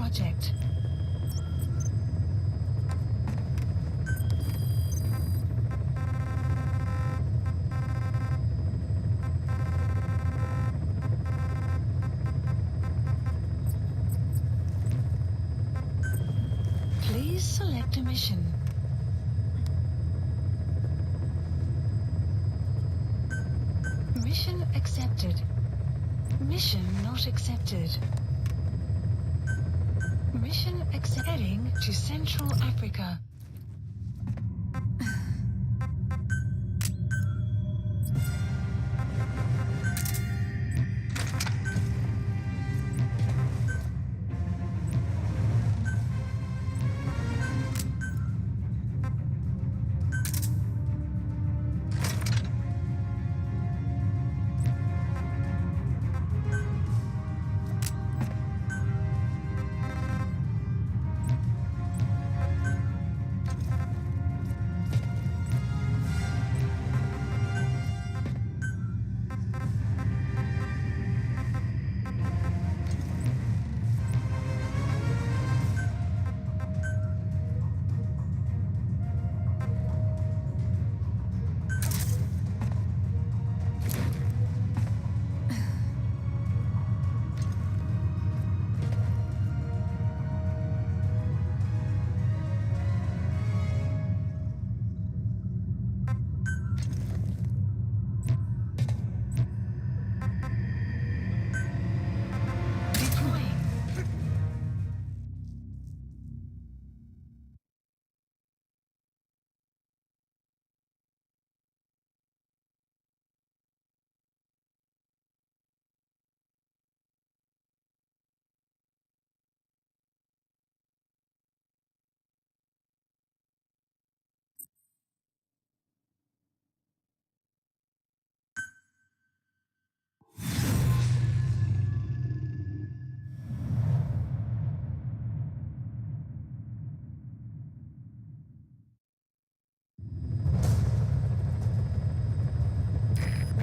project. Please select a mission. Mission accepted. Mission not accepted. Mission heading to Central Africa.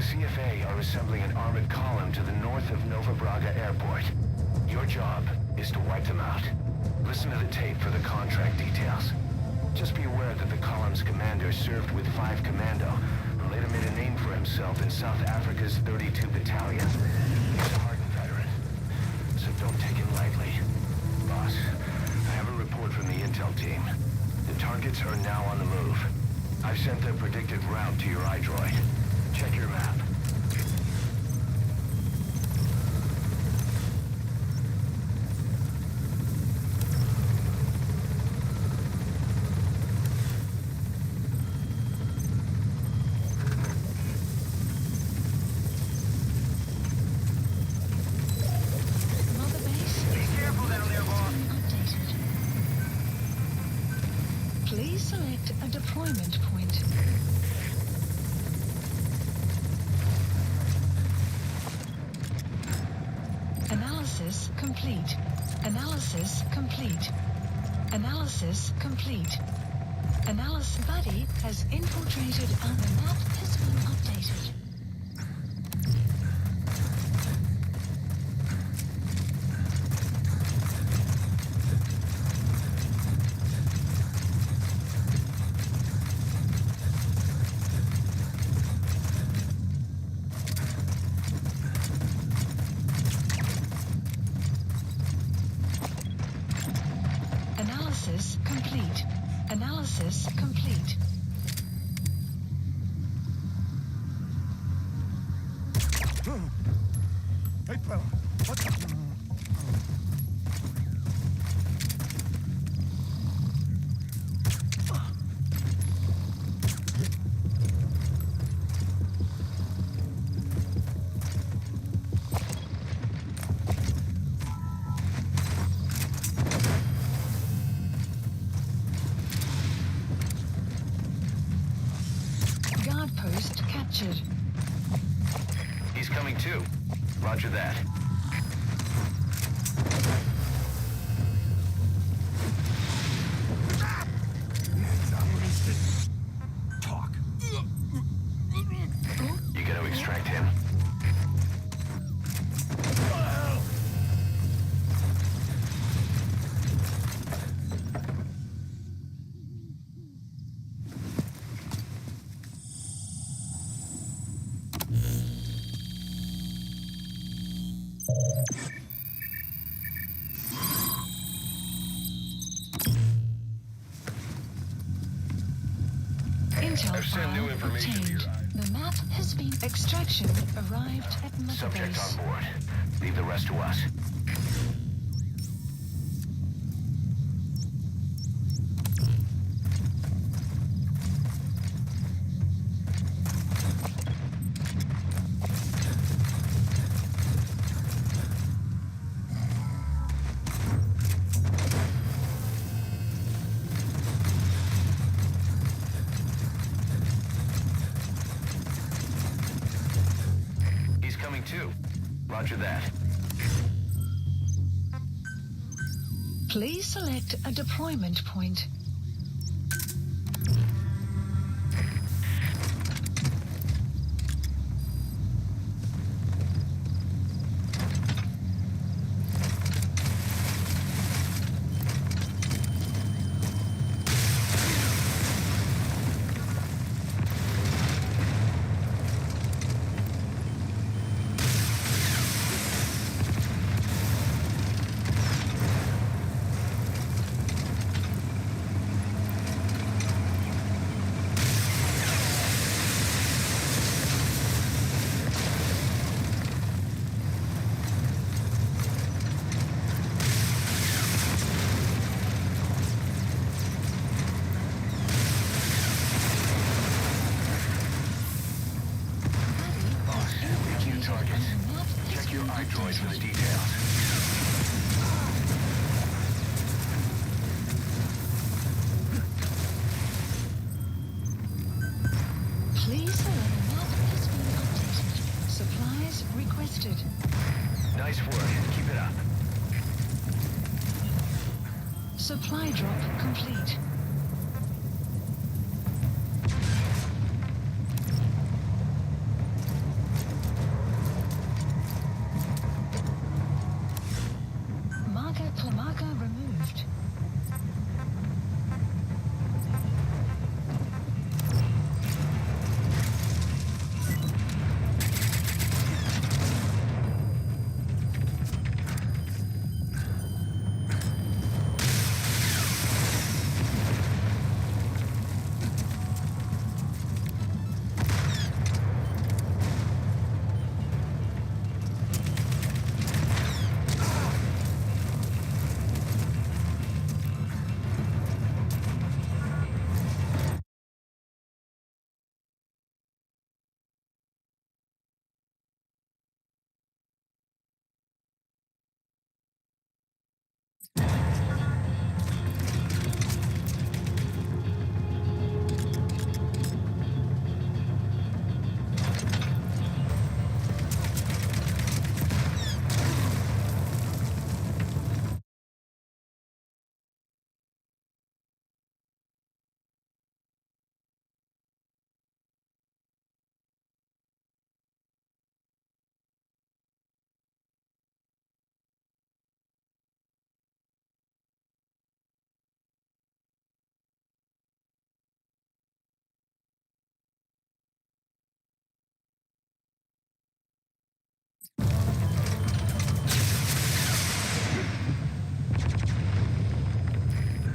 CFA are assembling an armored column to the north of Nova Braga Airport. Your job is to wipe them out. Listen to the tape for the contract details. Just be aware that the column's commander served with 5 Commando and later made a name for himself in South Africa's 32 Battalion. He's a hardened veteran, so don't take him lightly. Boss, I have a report from the intel team. The targets are now on the move. I've sent their predicted route to your iDroid. Check your map. Mother base. Be careful down there, boss. Updated. Please select a deployment point. Analysis complete. Analysis complete. Analysis complete. Analysis buddy has infiltrated and the map has been updated. Analysis complete. Analysis complete. Hey, fella, what's up? Guard post captured. He's coming too. Roger that. Talk. You gotta extract him. intel I've sent new file information to your obtained. The map has been... Extraction arrived at Mother Subject Base. on board. Leave the rest to us. He's coming too. Roger that. Please select a deployment point. Target. Check your iDroid for the details. Please select map has been updated. Supplies requested. Nice work. Keep it up. Supply drop complete. Marker removed.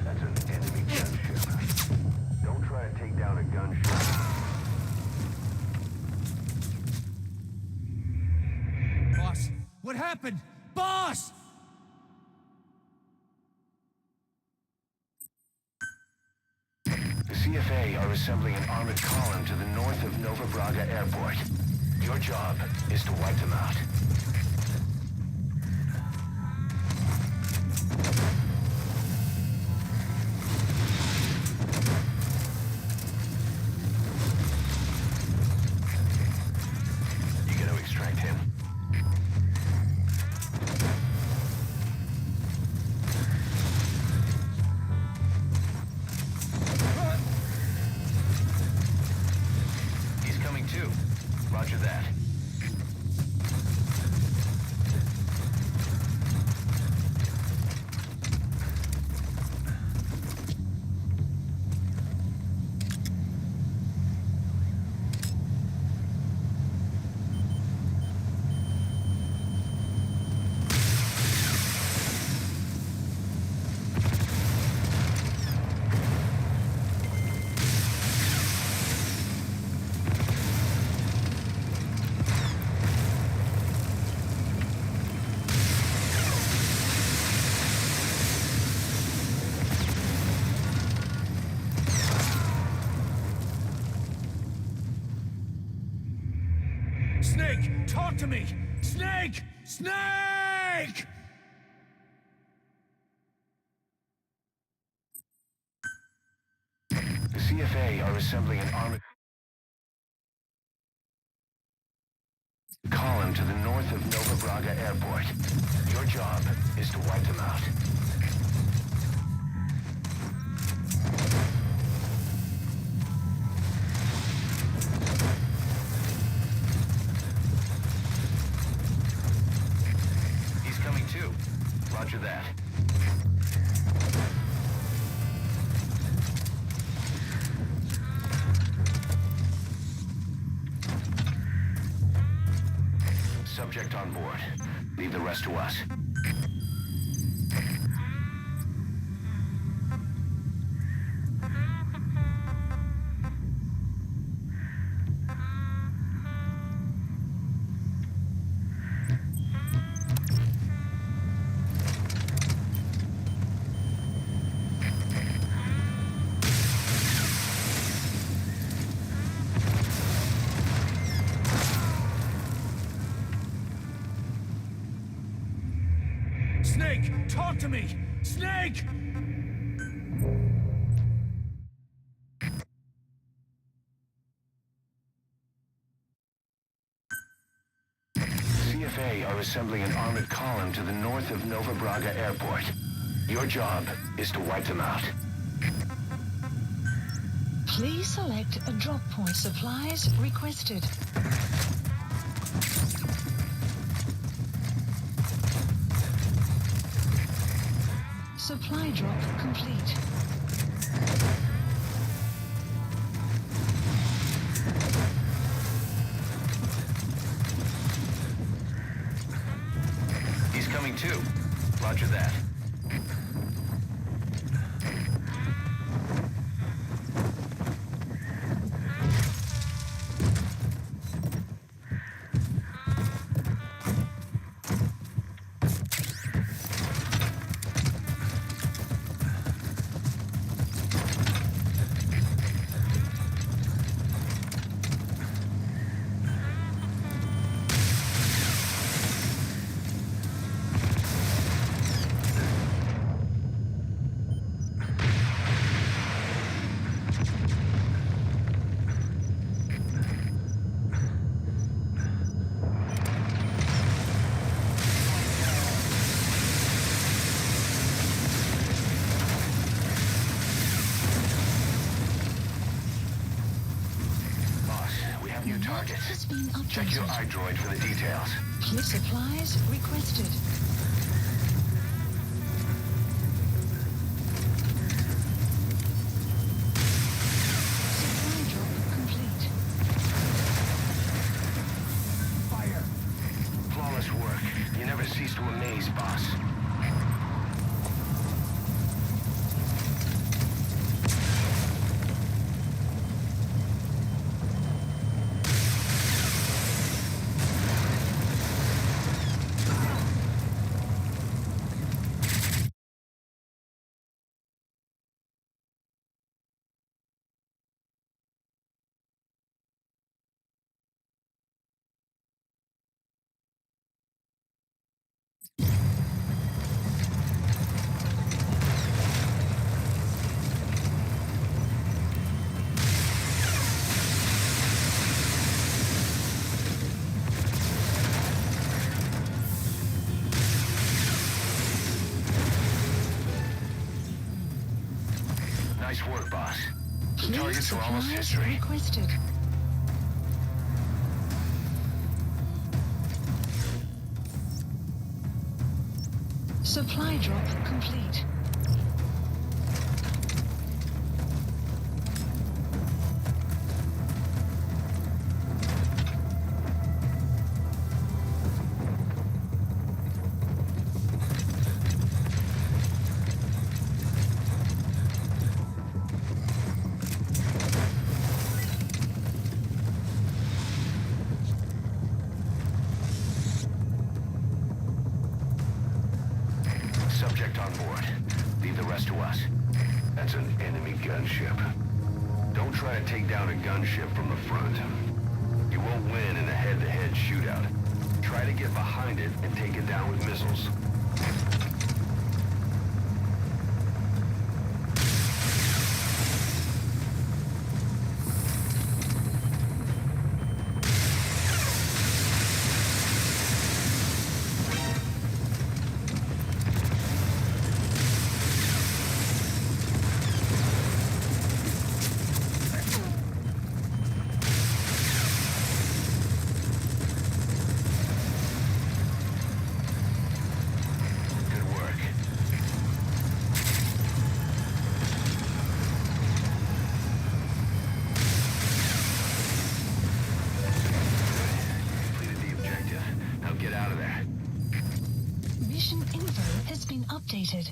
That's an enemy gunship. Don't try to take down a gunship. Boss, what happened? Boss! The CFA are assembling an armored column to the north of Nova Braga Airport. Your job is to wipe them out. You gotta extract him. He's coming too. Roger that. talk to me! Snake! Snake! The CFA are assembling an armored column to the north of Nova Braga Airport. Your job is to wipe them out. He's coming too. Roger that. Subject on board. Leave the rest to us. Snake! Talk to me! Snake! CFA are assembling an armored column to the north of Nova Braga Airport. Your job is to wipe them out. Please select a drop point. Supplies requested. Supply drop complete. He's coming too. Roger that. New targets. Has been updated. Check your iDroid for the details. Please supplies requested. Supply drop complete. Fire! Flawless work. You never cease to amaze, boss. Nice work, boss. The Please targets are almost supplies history. requested. Supply drop complete. Subject on board. Leave the rest to us. That's an enemy gunship. Don't try to take down a gunship from the front. You won't win in a head-to-head shootout. Try to get behind it and take it down with missiles. Mission info has been updated.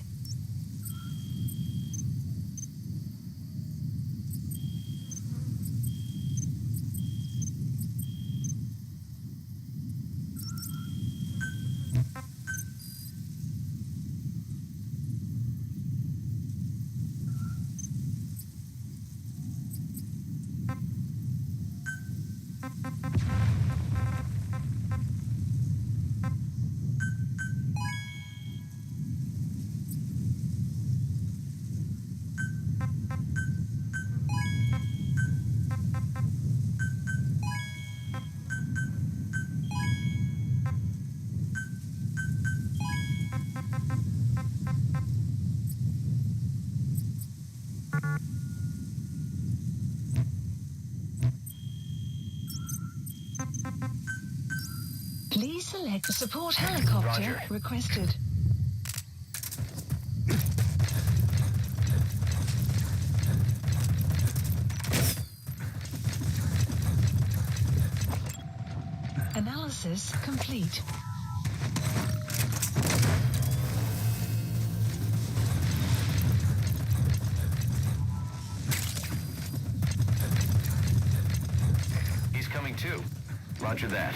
Please select the support helicopter Roger. requested. Analysis complete. He's coming too. Roger that.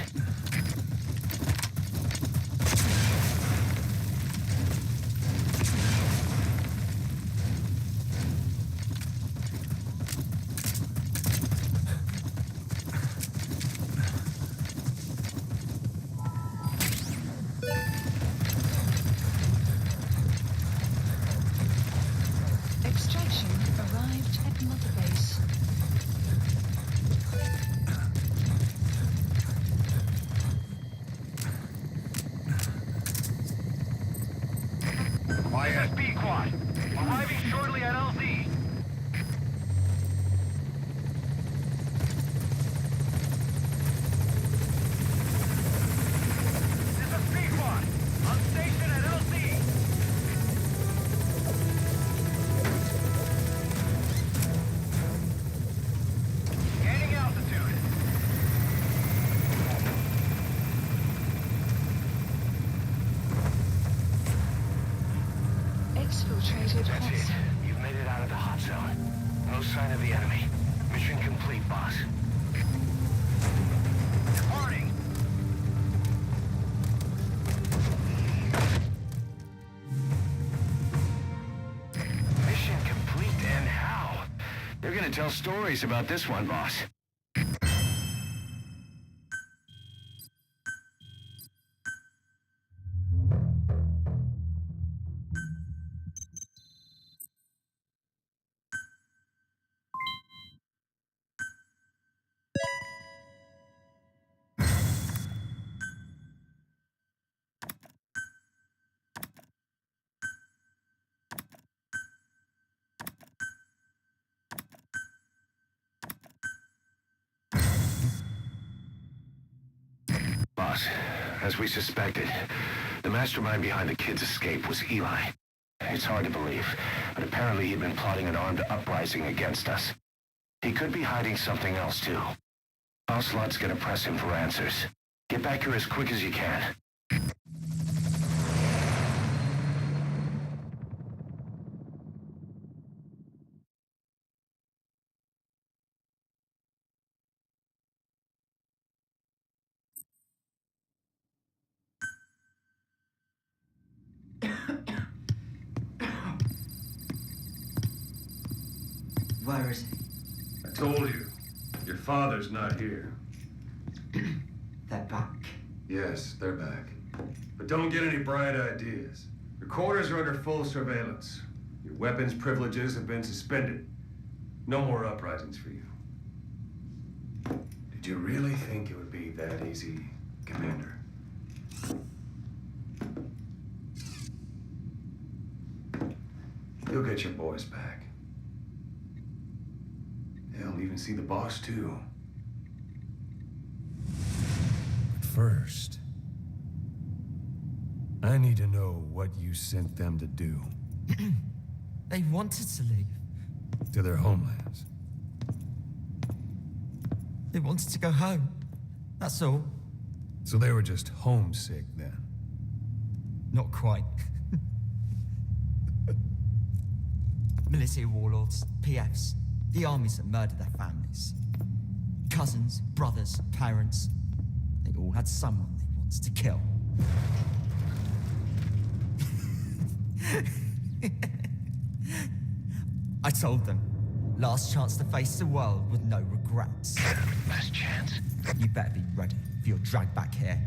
Extraction arrived at Mother Base. Quiet. B Quad. Arriving shortly at LZ. This is B Quad. On station at LZ. Gaining altitude. Exfiltrated That's hot it. zone. You've made it out of the hot zone. No sign of the enemy. Mission complete, boss. Departing. Mission complete, and how? They're gonna tell stories about this one, boss. Boss, as we suspected, the mastermind behind the kid's escape was Eli. It's hard to believe, but apparently he'd been plotting an armed uprising against us. He could be hiding something else, too. Ocelot's gonna press him for answers. Get back here as quick as you can. Where is he? I told you, your father's not here. They're back. Yes, they're back. But don't get any bright ideas. Your quarters are under full surveillance. Your weapons privileges have been suspended. No more uprisings for you. Did you really think it would be that easy, Commander? You'll get your boys back. They'll even see the boss, too. First, I need to know what you sent them to do. They wanted to leave. To their homelands. They wanted to go home. That's all. So they were just homesick then. Not quite. Military warlords, PFs, the armies that murdered their families. Cousins, brothers, parents. They all had someone they wanted to kill. I told them, last chance to face the world with no regrets. Last chance? You better be ready for your drag back here.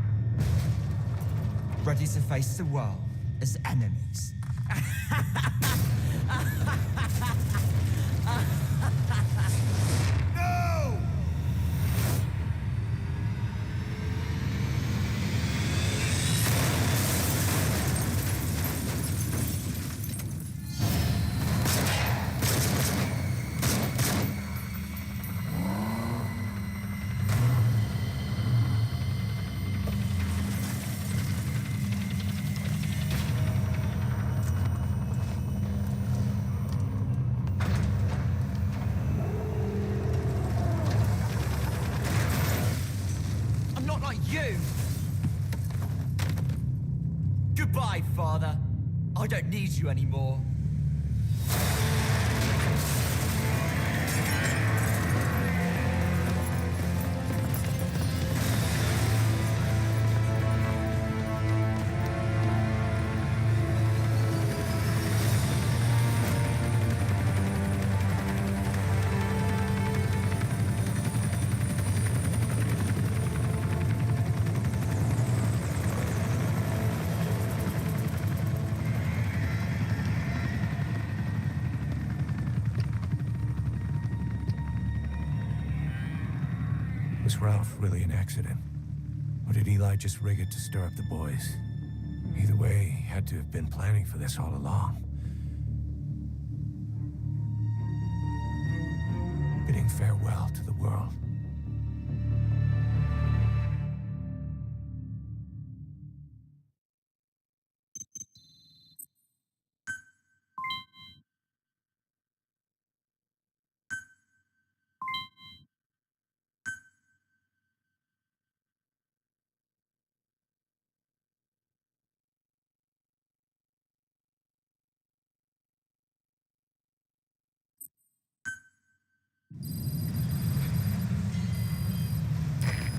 Ready to face the world as enemies. No! I'm not like you! Goodbye, Father. I don't need you anymore. Was Ralph really an accident? Or did Eli just rig it to stir up the boys? Either way, he had to have been planning for this all along. Bidding farewell to the world.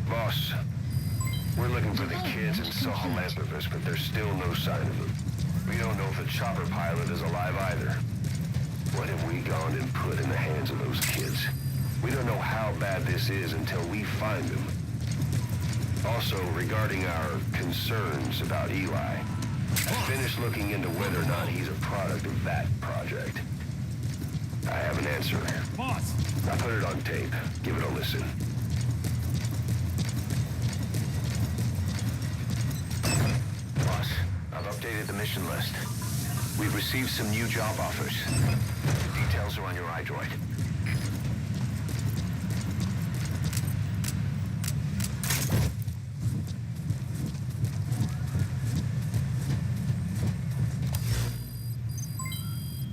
Boss, we're looking for the kids in Soholanthropus, but there's still no sign of them. We don't know if the chopper pilot is alive either. What have we gone and put in the hands of those kids? We don't know how bad this is until we find them. Also, regarding our concerns about Eli, I finished looking into whether or not he's a product of that project. I have an answer. Boss! I put it on tape. Give it a listen. Boss, I've updated the mission list. We've received some new job offers. The details are on your iDroid.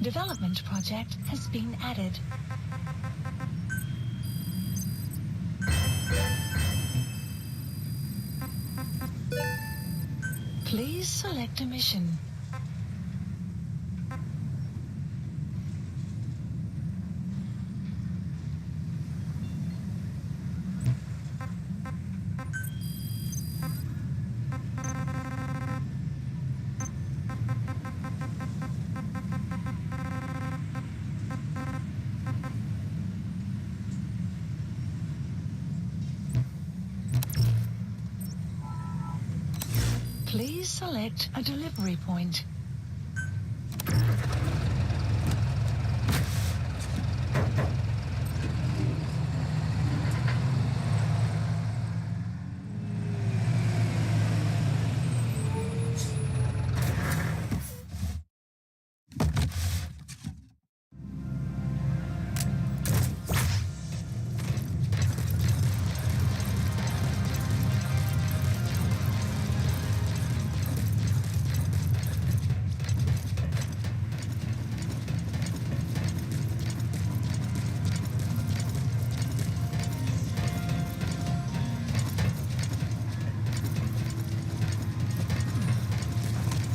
Development project has been added. Please select a mission. select a delivery point.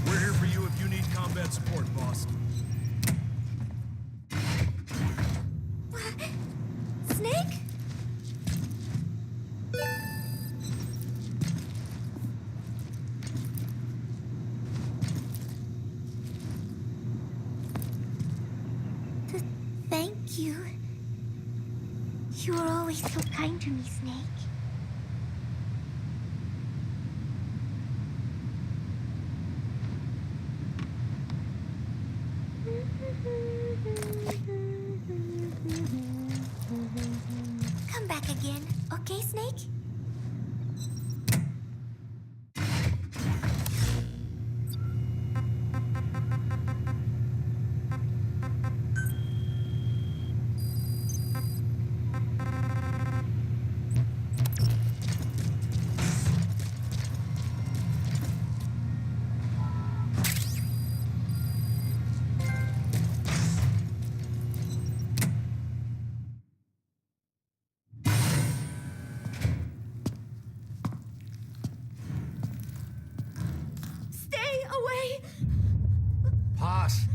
We're here for you if you need combat support, boss. Snake? Thank you. You were always so kind to me, Snake. Come back again, okay, Snake? Stay away! Pass.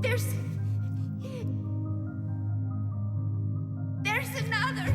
There's... There's another!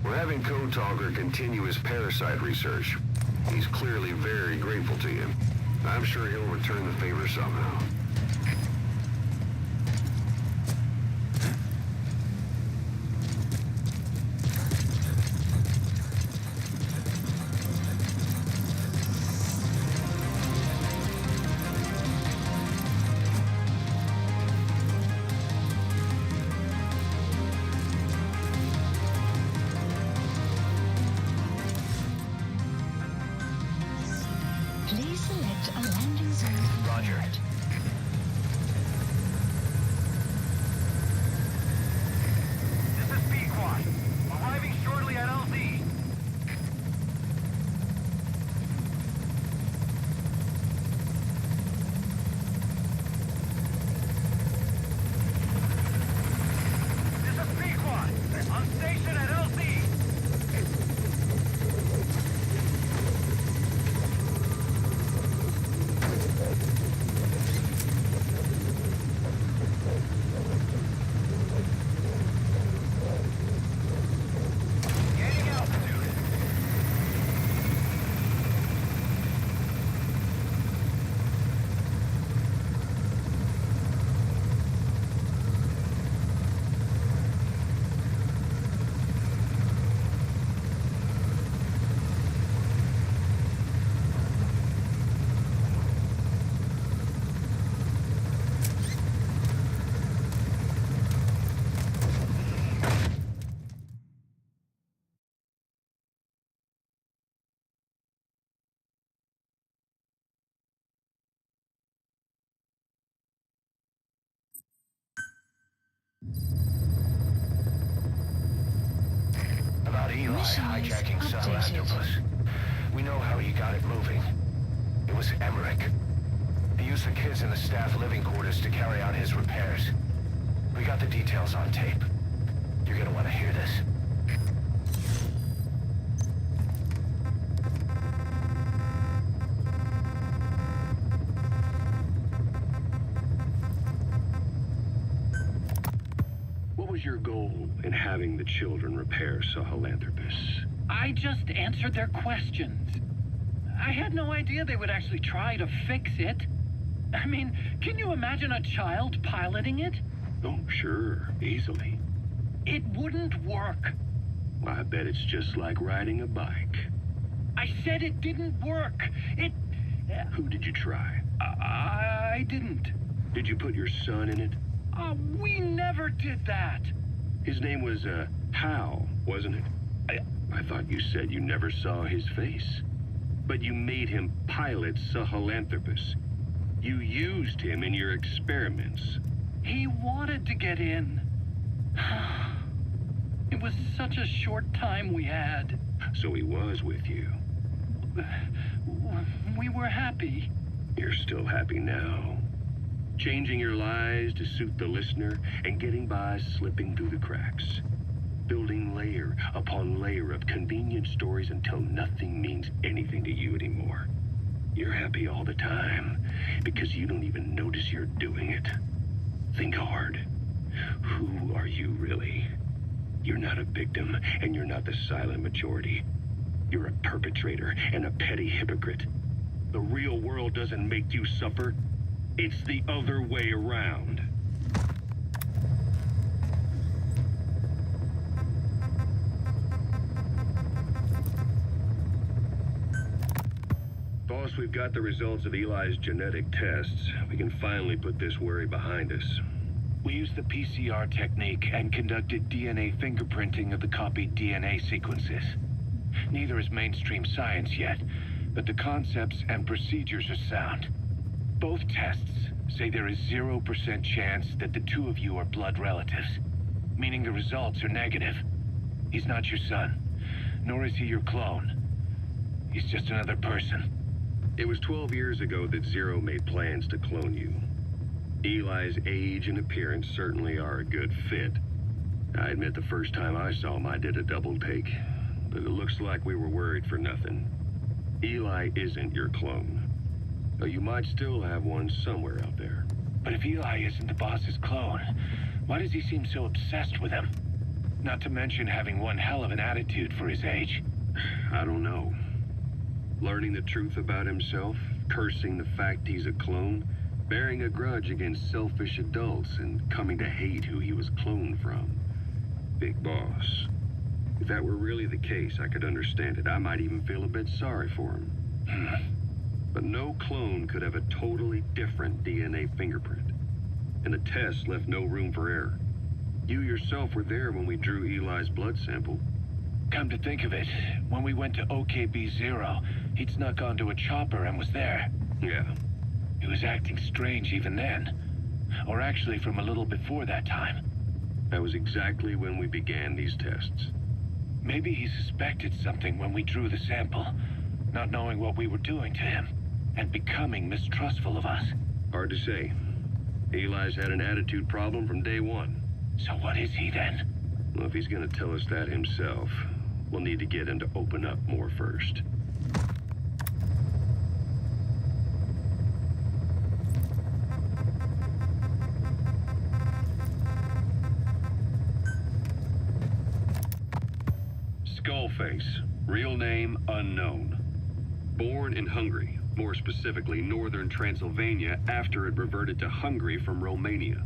We're having Code Talker continue his parasite research. He's clearly very grateful to you. I'm sure he'll return the favor somehow. Please select a landing zone for Roger. flight. This is Pequod. Arriving shortly at LZ. This is Pequod. On station at LZ. Gaining altitude. About Eli Mission hijacking list Cell updated. Octopus. We know how he got it moving. It was Emmerich. He used the kids in the staff living quarters to carry out his repairs. We got the details on tape. You're gonna want to hear this. What was your goal in having the children repair Sahelanthropus? I just answered their questions. I had no idea they would actually try to fix it. I mean, can you imagine a child piloting it? Oh, sure, easily. It wouldn't work. I bet it's just like riding a bike. I said it didn't work. It... Who did you try? I didn't. Did you put your son in it? We never did that. His name was, Hal, wasn't it? I thought you said you never saw his face. But you made him pilot Sahelanthropus. You used him in your experiments. He wanted to get in. It was such a short time we had. So he was with you. We were happy. You're still happy now. Changing your lies to suit the listener and getting by slipping through the cracks. Building layer upon layer of convenient stories until nothing means anything to you anymore. You're happy all the time because you don't even notice you're doing it. Think hard. Who are you really? You're not a victim and you're not the silent majority. You're a perpetrator and a petty hypocrite. The real world doesn't make you suffer. It's the other way around. Boss, we've got the results of Eli's genetic tests. We can finally put this worry behind us. We used the PCR technique and conducted DNA fingerprinting of the copied DNA sequences. Neither is mainstream science yet, but the concepts and procedures are sound. Both tests say there is 0% chance that the two of you are blood relatives, meaning the results are negative. He's not your son, nor is he your clone. He's just another person. It was 12 years ago that Zero made plans to clone you. Eli's age and appearance certainly are a good fit. I admit the first time I saw him, I did a double take. But it looks like we were worried for nothing. Eli isn't your clone. Though you might still have one somewhere out there. But if Eli isn't the boss's clone, why does he seem so obsessed with him? Not to mention having one hell of an attitude for his age. I don't know. Learning the truth about himself, cursing the fact he's a clone, bearing a grudge against selfish adults, and coming to hate who he was cloned from. Big boss. If that were really the case, I could understand it. I might even feel a bit sorry for him. But no clone could have a totally different DNA fingerprint. And the test left no room for error. You yourself were there when we drew Eli's blood sample. Come to think of it, when we went to OKB-0, he'd snuck onto a chopper and was there. Yeah. He was acting strange even then. Or actually from a little before that time. That was exactly when we began these tests. Maybe he suspected something when we drew the sample, not knowing what we were doing to him, and becoming mistrustful of us. Hard to say. Eli's had an attitude problem from day one. So what is he then? Well, if he's gonna tell us that himself, we'll need to get him to open up more first. Skullface, real name unknown. Born in Hungary, more specifically northern Transylvania after it reverted to Hungary from Romania.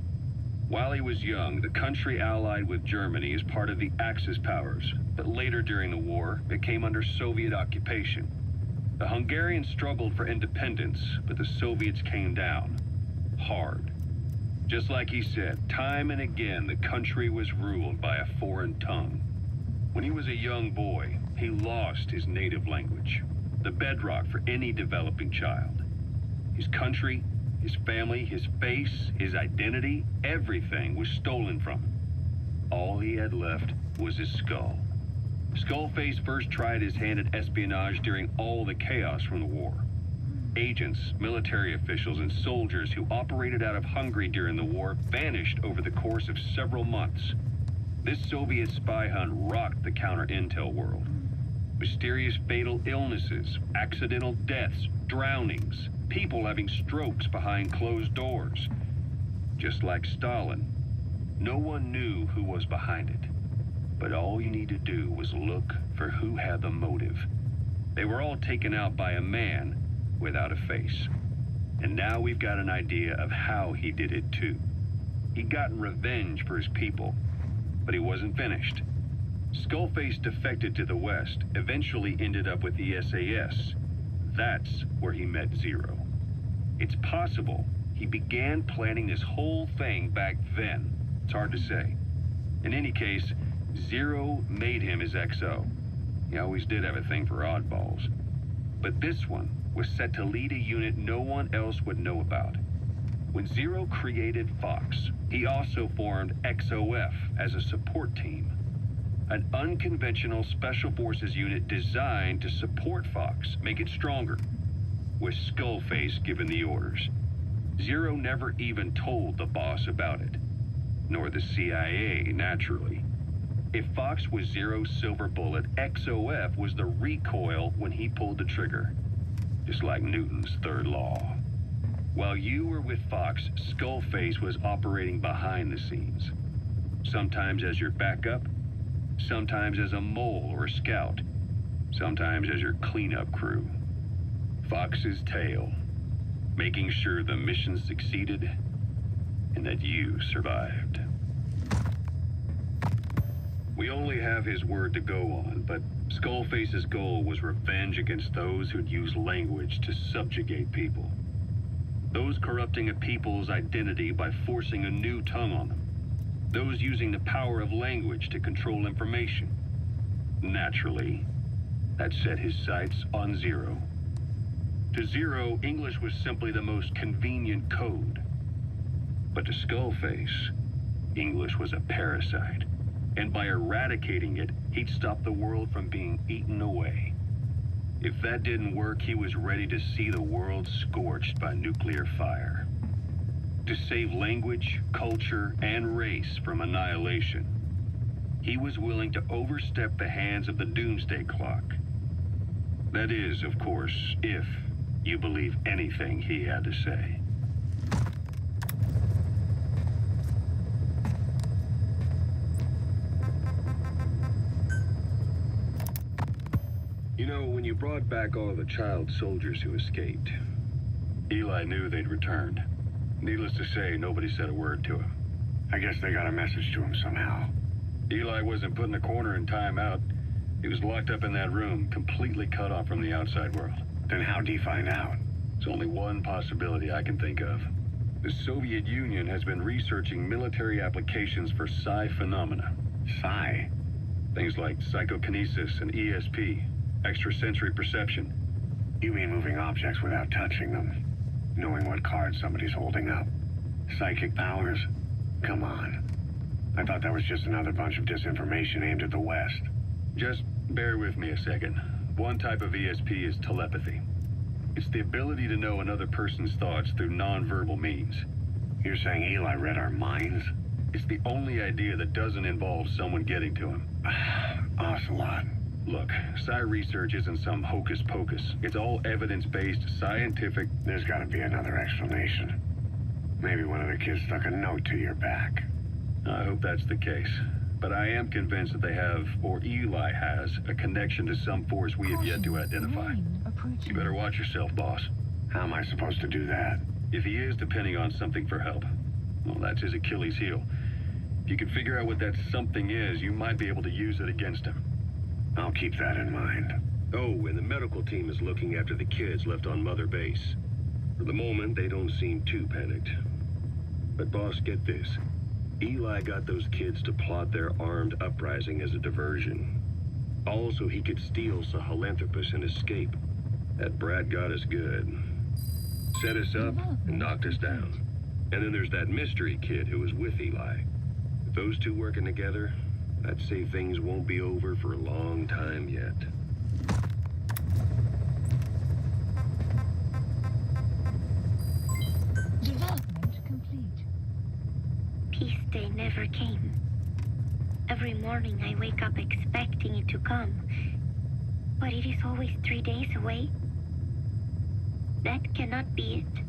While he was young, the country allied with Germany as part of the Axis powers, but later during the war, it came under Soviet occupation. The Hungarians struggled for independence, but the Soviets came down hard. Just like he said, time and again, the country was ruled by a foreign tongue. When he was a young boy, he lost his native language, the bedrock for any developing child. His country, his family, his face, his identity, everything was stolen from him. All he had left was his skull. Skullface first tried his hand at espionage during all the chaos from the war. Agents, military officials, and soldiers who operated out of Hungary during the war vanished over the course of several months. This Soviet spy hunt rocked the counter-intel world. Mysterious fatal illnesses, accidental deaths, drownings, people having strokes behind closed doors. Just like Stalin, no one knew who was behind it. But all you need to do was look for who had the motive. They were all taken out by a man without a face. And now we've got an idea of how he did it too. He'd gotten revenge for his people, but he wasn't finished. Skullface defected to the West, eventually ended up with the SAS. That's where he met Zero. It's possible he began planning this whole thing back then. It's hard to say. In any case, Zero made him his XO. He always did have a thing for oddballs. But this one was set to lead a unit no one else would know about. When Zero created Fox, he also formed XOF as a support team. An unconventional special forces unit designed to support Fox, make it stronger, with Skullface giving the orders. Zero never even told the boss about it, nor the CIA, naturally. If Fox was Zero's silver bullet, XOF was the recoil when he pulled the trigger, just like Newton's third law. While you were with Fox, Skullface was operating behind the scenes, sometimes as your backup, sometimes as a mole or a scout, sometimes as your cleanup crew. Fox's tale, making sure the mission succeeded and that you survived. We only have his word to go on, but Skullface's goal was revenge against those who'd use language to subjugate people. Those corrupting a people's identity by forcing a new tongue on them. Those using the power of language to control information. Naturally, that set his sights on Zero. To Zero, English was simply the most convenient code. But to Skullface, English was a parasite. And by eradicating it, he'd stop the world from being eaten away. If that didn't work, he was ready to see the world scorched by nuclear fire. To save language, culture, and race from annihilation, he was willing to overstep the hands of the doomsday clock. That is, of course, if you believe anything he had to say. You know, when you brought back all of the child soldiers who escaped, Eli knew they'd returned. Needless to say, nobody said a word to him. I guess they got a message to him somehow. Eli wasn't put in a corner in timeout. He was locked up in that room, completely cut off from the outside world. Then how'd he find out? There's only one possibility I can think of. The Soviet Union has been researching military applications for psi phenomena. Psi? Things like psychokinesis and ESP, extrasensory perception. You mean moving objects without touching them? Knowing what card somebody's holding up? Psychic powers? Come on. I thought that was just another bunch of disinformation aimed at the West. Just bear with me a second. One type of ESP is telepathy. It's the ability to know another person's thoughts through non-verbal means. You're saying Eli read our minds? It's the only idea that doesn't involve someone getting to him. Ocelot. Look, Psi research isn't some hocus pocus. It's all evidence-based, scientific... There's gotta be another explanation. Maybe one of the kids stuck a note to your back. I hope that's the case. But I am convinced that they have, or Eli has, a connection to some force we have yet to identify. You better watch yourself, boss. How am I supposed to do that? If he is depending on something for help, well, that's his Achilles heel. If you can figure out what that something is, you might be able to use it against him. I'll keep that in mind. Oh, and the medical team is looking after the kids left on Mother Base. For the moment, they don't seem too panicked. But boss, get this. Eli got those kids to plot their armed uprising as a diversion. Also, he could steal Sahelanthropus and escape. That brat got us good. Set us up and knocked us down. And then there's that mystery kid who was with Eli. With those two working together, I'd say things won't be over for a long time yet. Development complete. Peace Day never came. Every morning I wake up expecting it to come, but it is always 3 days away. That cannot be it.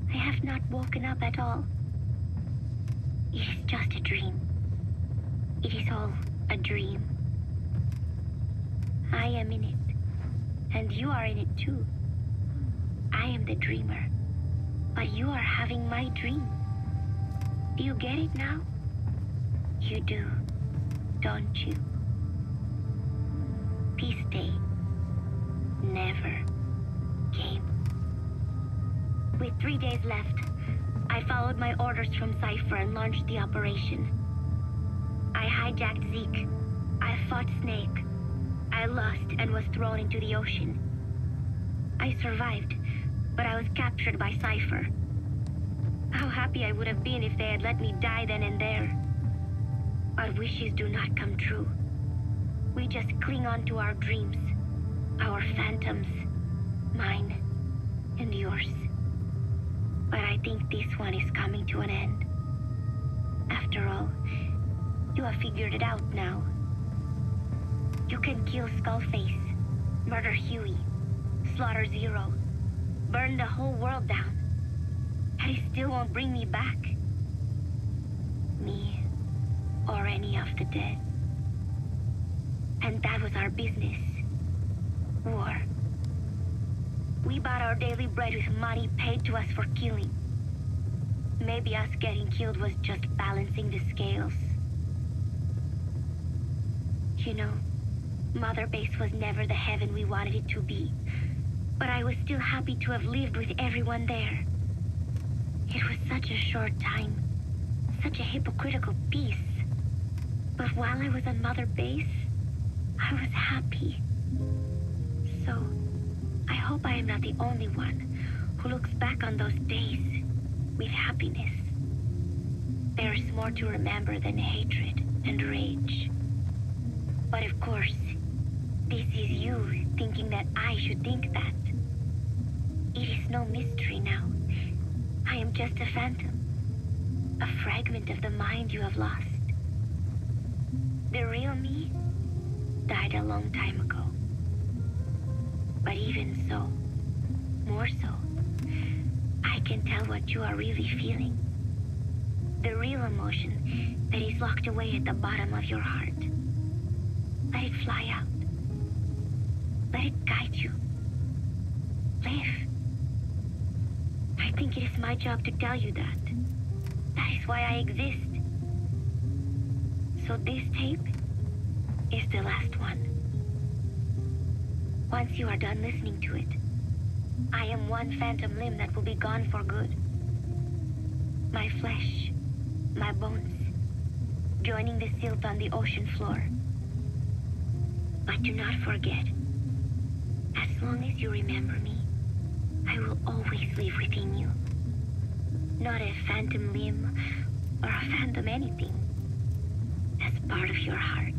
I have not woken up at all. It is just a dream. It is all a dream. I am in it, and you are in it too. I am the dreamer, but you are having my dream. Do you get it now? You do, don't you? Peace Day never came. With 3 days left, I followed my orders from Cypher and launched the operation. I hijacked Zeke. I fought Snake. I lost and was thrown into the ocean. I survived, but I was captured by Cypher. How happy I would have been if they had let me die then and there. Our wishes do not come true. We just cling on to our dreams, our phantoms, mine and yours. But I think this one is coming to an end. After all, you have figured it out now. You can kill Skullface, murder Huey, slaughter Zero, burn the whole world down, and it still won't bring me back. Me, or any of the dead. And that was our business. War. We bought our daily bread with money paid to us for killing. Maybe us getting killed was just balancing the scales. You know, Mother Base was never the heaven we wanted it to be. But I was still happy to have lived with everyone there. It was such a short time. Such a hypocritical peace. But while I was on Mother Base, I was happy. So, I hope I am not the only one who looks back on those days with happiness. There is more to remember than hatred and rage. But of course, this is you thinking that I should think that. It is no mystery now. I am just a phantom. A fragment of the mind you have lost. The real me died a long time ago. But even so, more so, I can tell what you are really feeling. The real emotion that is locked away at the bottom of your heart. Let it fly out. Let it guide you. Live. I think it is my job to tell you that. That is why I exist. So this tape is the last one. Once you are done listening to it, I am one phantom limb that will be gone for good. My flesh, my bones, joining the silt on the ocean floor. But do not forget, as long as you remember me, I will always live within you. Not a phantom limb or a phantom anything. As part of your heart.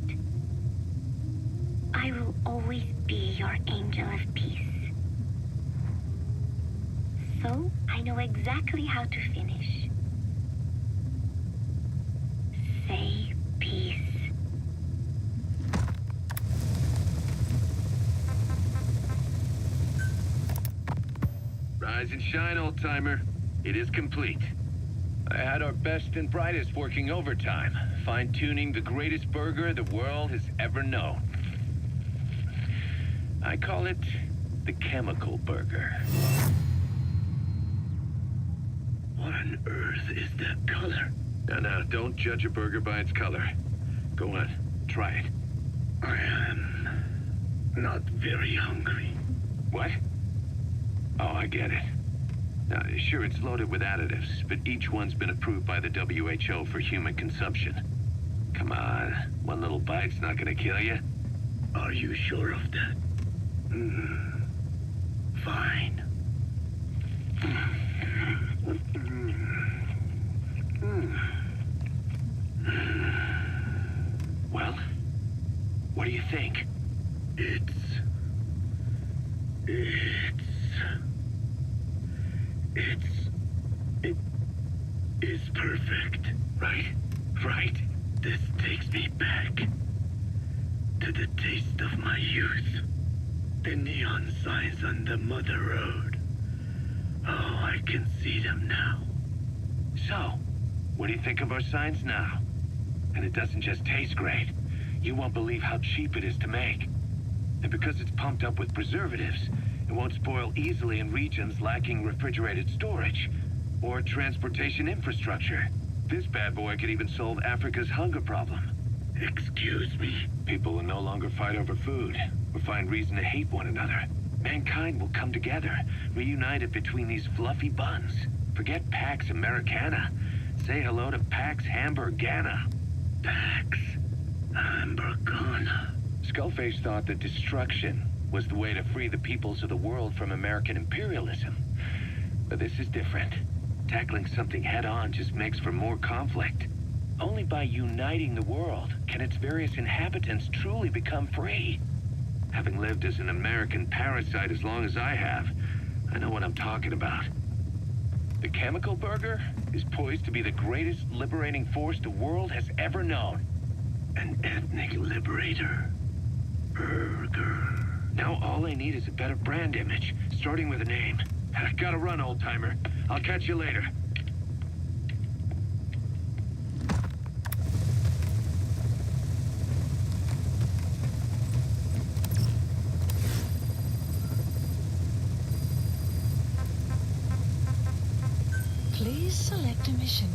I will always be your angel of peace. So, I know exactly how to finish. Say peace. Rise and shine, old-timer. It is complete. I had our best and brightest working overtime, fine-tuning the greatest burger the world has ever known. I call it the chemical burger. What on earth is that color? Now, don't judge a burger by its color. Go on, try it. I am not very hungry. What? Oh, I get it. Now, sure, it's loaded with additives, but each one's been approved by the WHO for human consumption. Come on, one little bite's not gonna kill you. Are you sure of that? Fine. Well, what do you think? It is perfect. Right? Right? This takes me back to the taste of my youth. The neon signs on the Mother Road. Oh, I can see them now. So, what do you think of our signs now? And it doesn't just taste great. You won't believe how cheap it is to make. And because it's pumped up with preservatives, it won't spoil easily in regions lacking refrigerated storage or transportation infrastructure. This bad boy could even solve Africa's hunger problem. Excuse me? People will no longer fight over food or find reason to hate one another. Mankind will come together, reunited between these fluffy buns. Forget Pax Americana. Say hello to Pax Hamburgana. Pax Hamburgana. Skullface thought that destruction was the way to free the peoples of the world from American imperialism. But this is different. Tackling something head-on just makes for more conflict. Only by uniting the world can its various inhabitants truly become free. Having lived as an American parasite as long as I have, I know what I'm talking about. The chemical burger is poised to be the greatest liberating force the world has ever known. An ethnic liberator. Burger. Now all I need is a better brand image, starting with a name. I gotta run, old-timer. I'll catch you later. Please select a mission.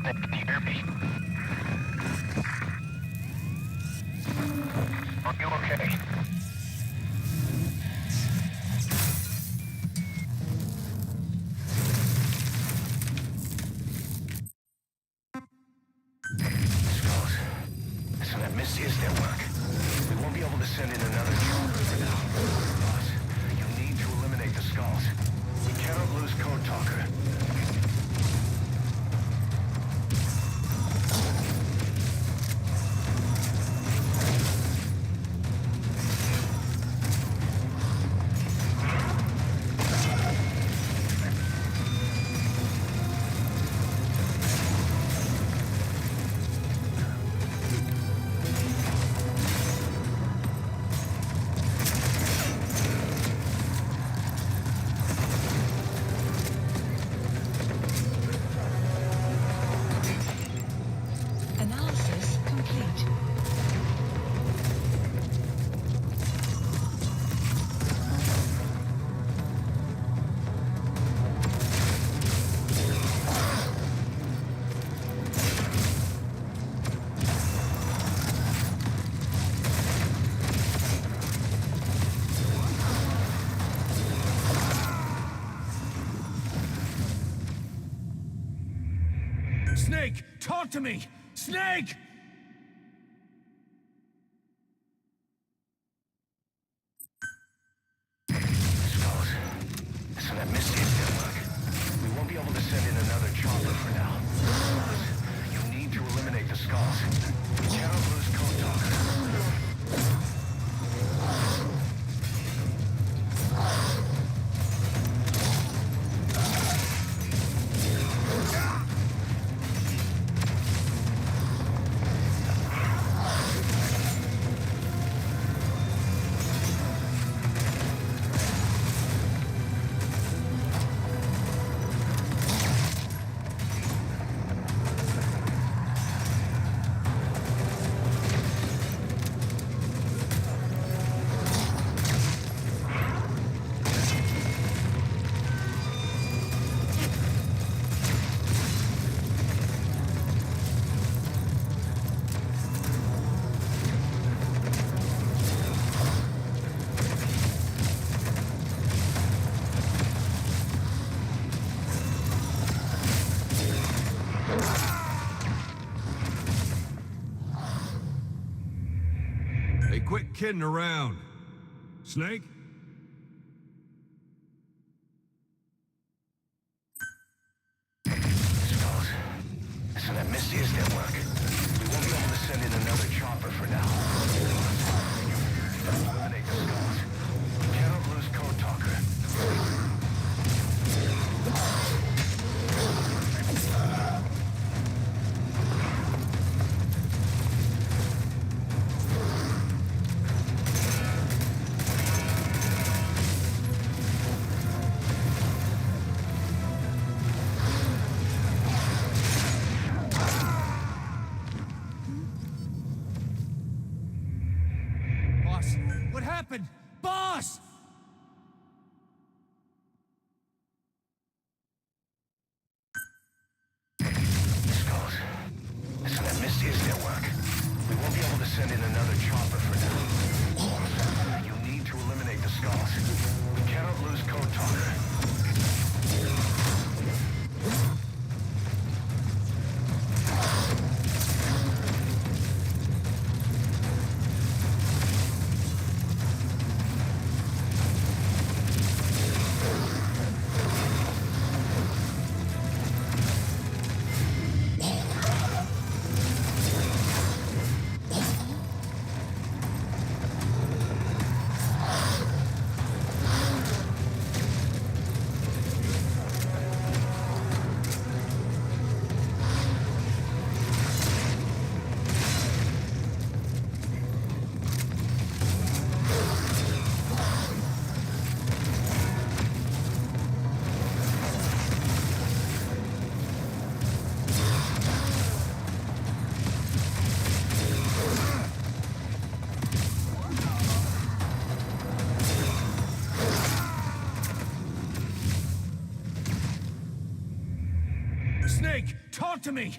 Snake, can you hear me? Are you okay? Skulls. Listen, that mist is their work. We won't be able to send in another chopper for now. Boss, you need to eliminate the skulls. We cannot lose Code Talker. Analysis complete. Snake, talk to me! Snake! Skulls. Listen, that mist is their work. We won't be able to send in another chopper for now. Boss, you need to eliminate the skulls. We cannot lose Code Talker. Hey, quit kidding around. Snake? Skulls. Listen, that mist is their work. We won't be able to send in another chopper for now. Eliminate the skulls. We cannot lose Code Talker. Boss, what happened? Boss! Skulls. Listen, that mist is their work. We won't be able to send in another chopper for now. You need to eliminate the skulls. We cannot lose Code Talker. Snake, talk to me!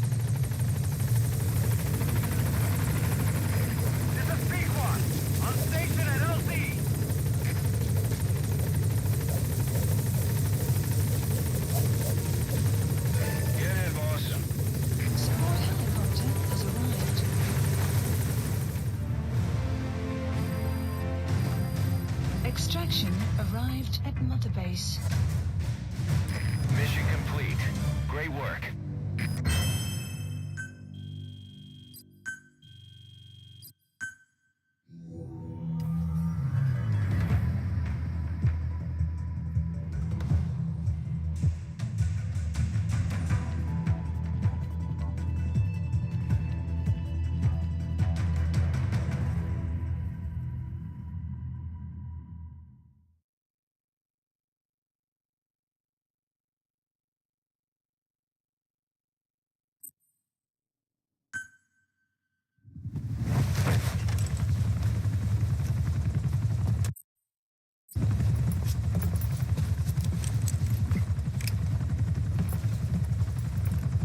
Extraction arrived at Mother Base. Mission complete. Great work.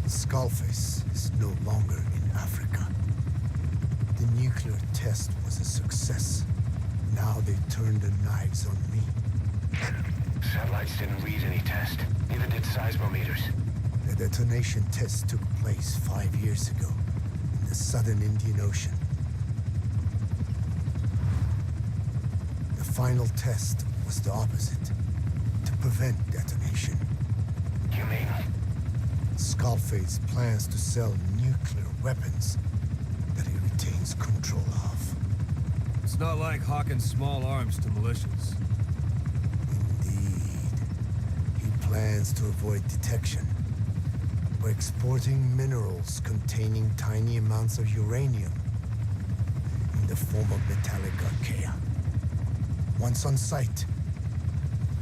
Skullface is no longer in Africa. The nuclear test was a success. Now they turned their knives on me. Satellites didn't read any test. Neither did seismometers. The detonation test took place 5 years ago in the southern Indian Ocean. The final test was the opposite, to prevent detonation. You mean? Skullface plans to sell nuclear weapons that he retains control of. It's not like hawking small arms to militias. Indeed. He plans to avoid detection by exporting minerals containing tiny amounts of uranium in the form of metallic archaea. Once on site,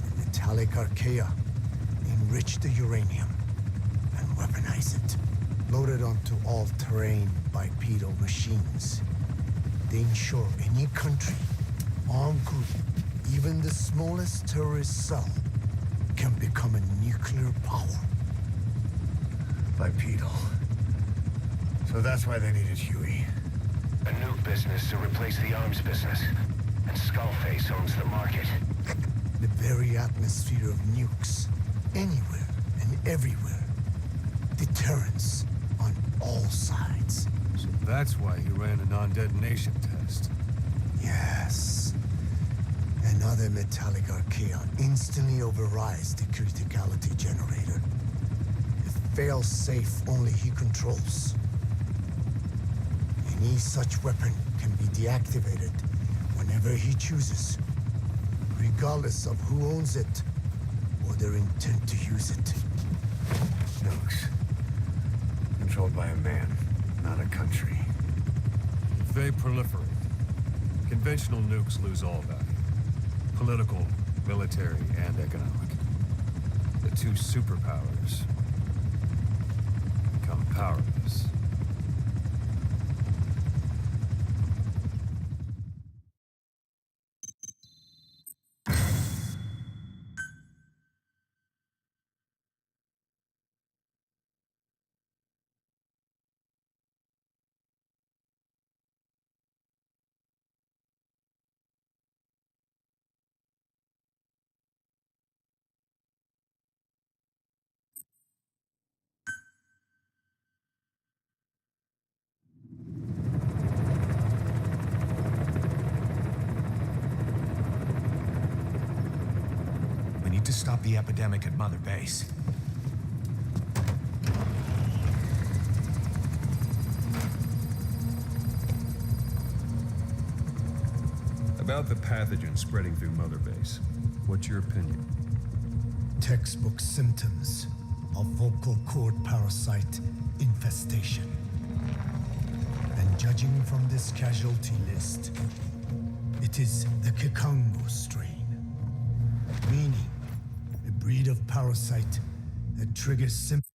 the metallic archaea enrich the uranium and weaponize it. Loaded onto all-terrain bipedal machines. They ensure any country, armed group, even the smallest terrorist cell, can become a nuclear power. Bipedal. So that's why they needed Huey. A nuke business to replace the arms business. And Skullface owns the market. The very atmosphere of nukes, anywhere and everywhere. Deterrence on all sides. So that's why he ran a non-detonation test. Yes. Another metallic archaea instantly overrides the criticality generator. It fails safe only he controls. Any such weapon can be deactivated whenever he chooses, regardless of who owns it or their intent to use it. Nukes. Controlled by a man, not a country. If they proliferate, conventional nukes lose all value. Political, military, and economic. The two superpowers become powerless. We need to stop the epidemic at Mother Base. About the pathogen spreading through Mother Base, what's your opinion? Textbook symptoms of vocal cord parasite infestation. And judging from this casualty list, it is the Kikongo strain, meaning a breed of parasite that triggers symptoms.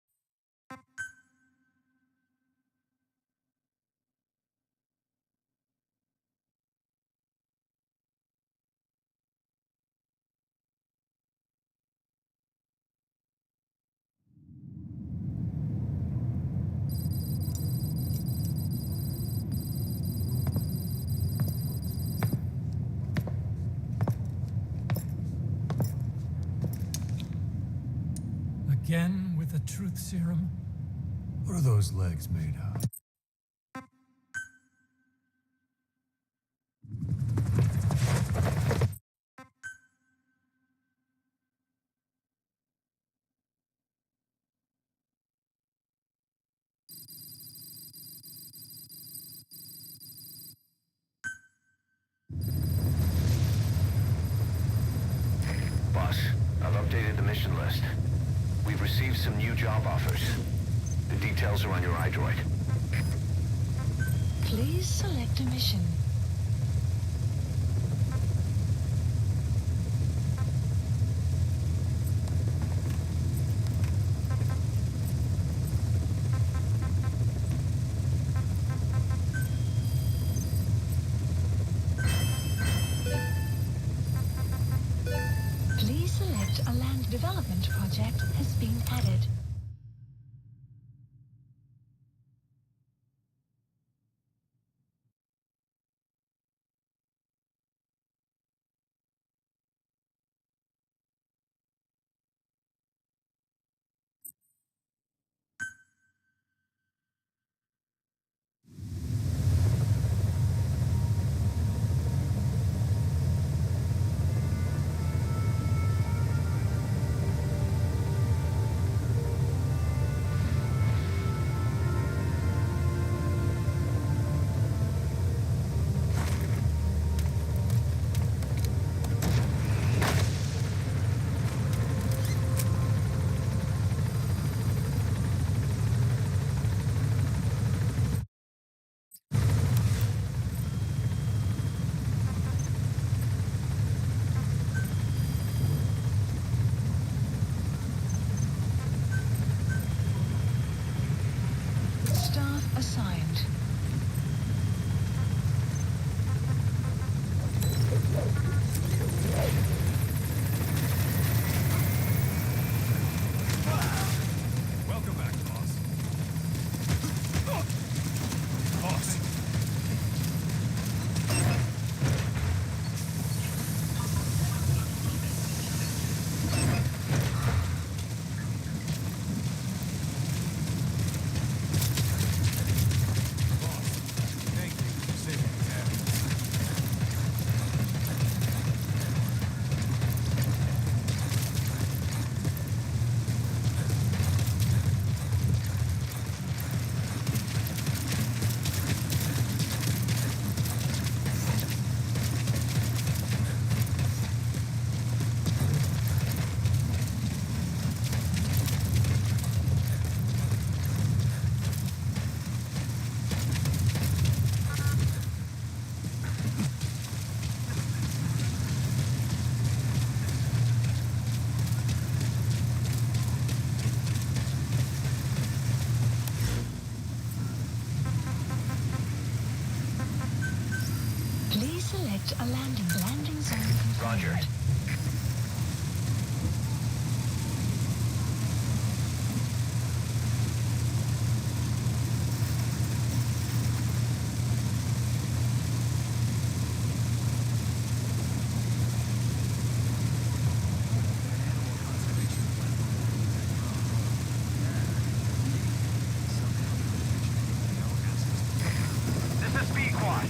Again with the truth serum? What are those legs made of? updated the mission list. We've received some new job offers. The details are on your iDroid. Please select a mission. Please select a land development project has been added. Staff assigned. Welcome back, boss. Boss. Thank you for saving me, man. Please select a landing zone confirmed. Roger. This is B-Quad.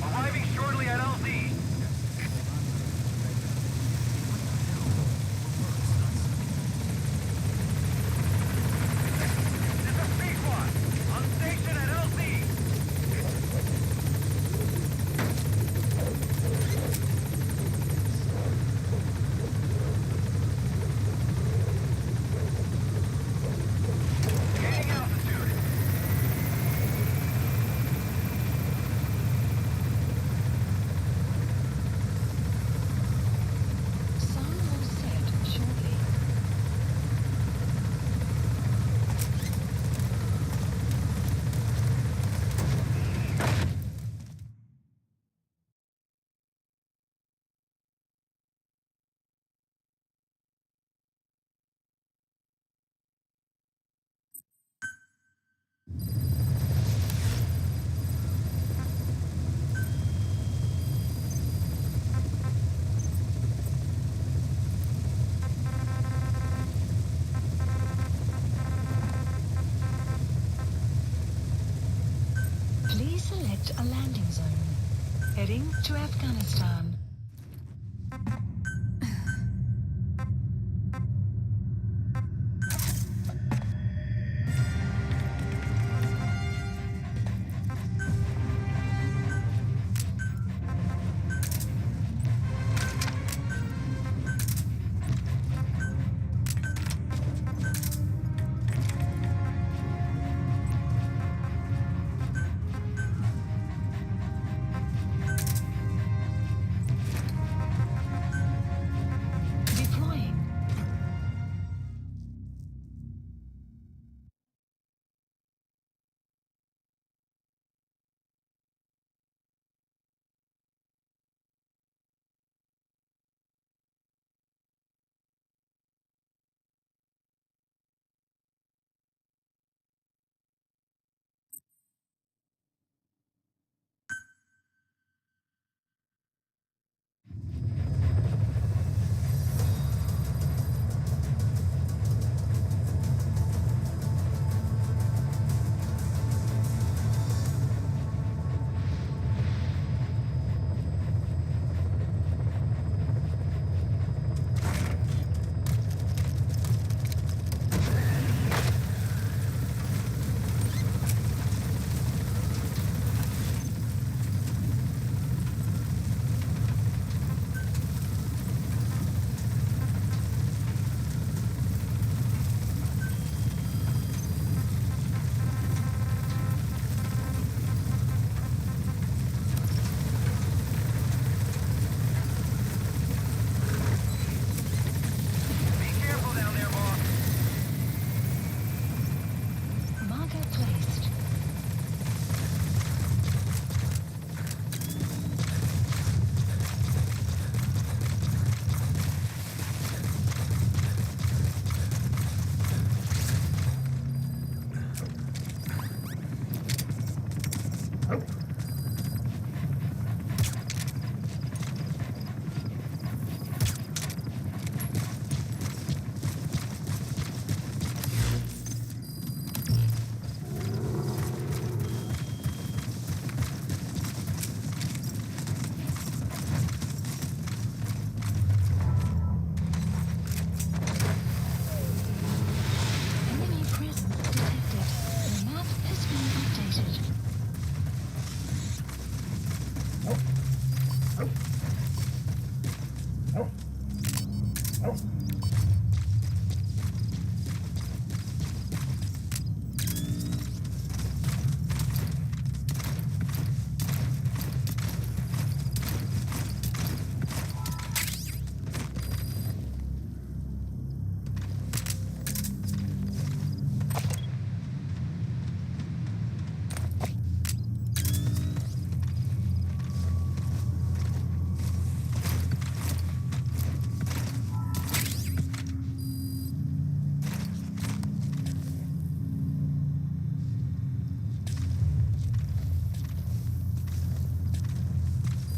Arriving shortly at LZ. This is B-Quad. On station at LZ. Gaining altitude. Sun will set shortly. Please select a landing zone. Heading to Afghanistan.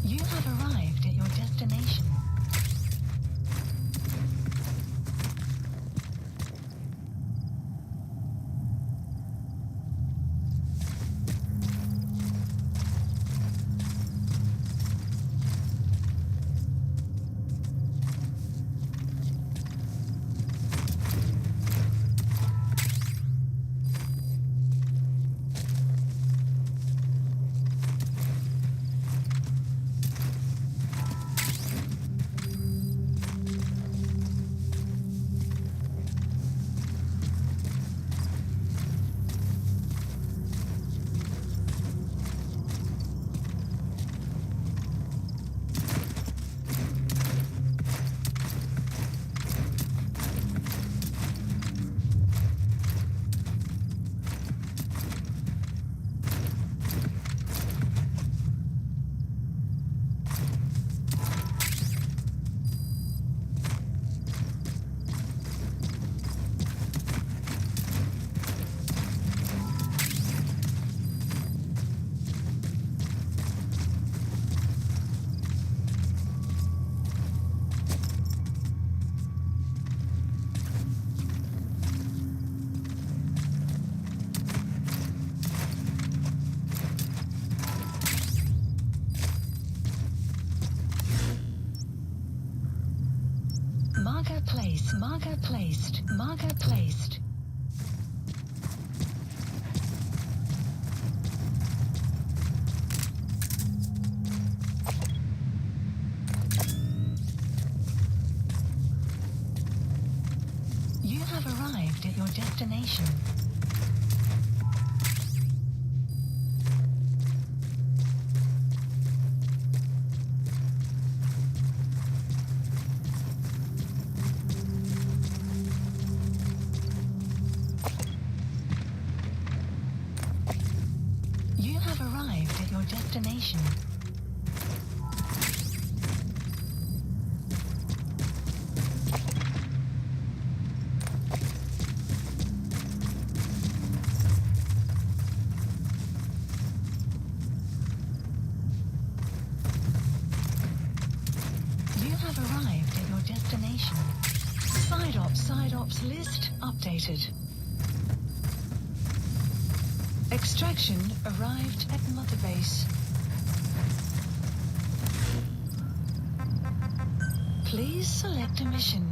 You have arrived at your destination. Marker placed. Marker placed. Marker placed. You have arrived at your destination. You have arrived at your destination. You have arrived at your destination. Side ops list updated. Extraction arrived at Mother Base. Please select a mission.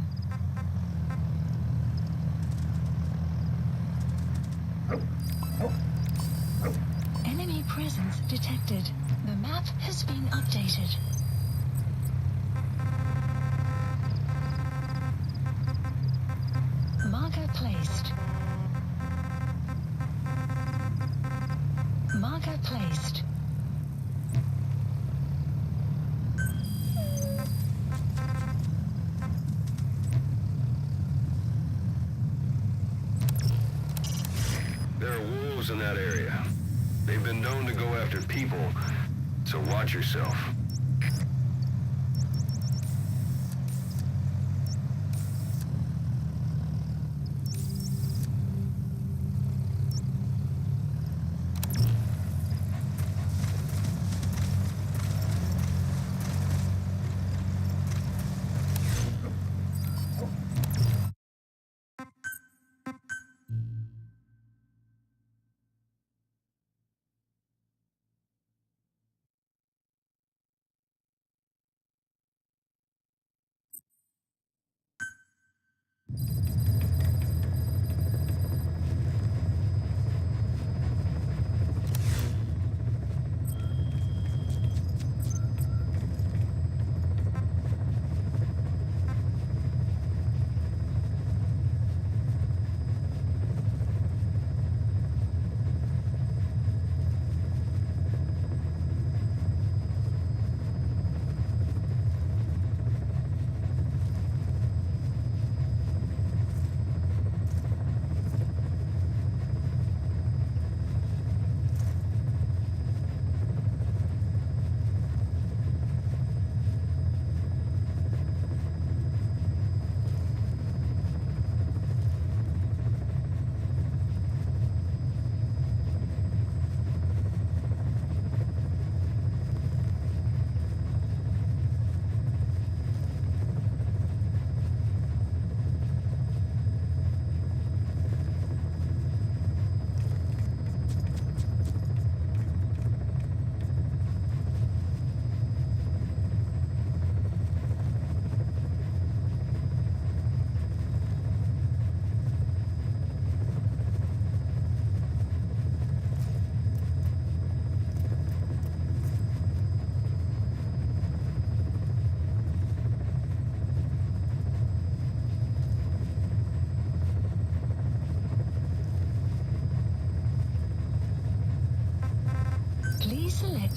Enemy presence detected. The map has been updated. Marker placed. Marker placed. There are wolves in that area. They've been known to go after people, so watch yourself.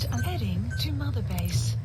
select a heading to Mother Base.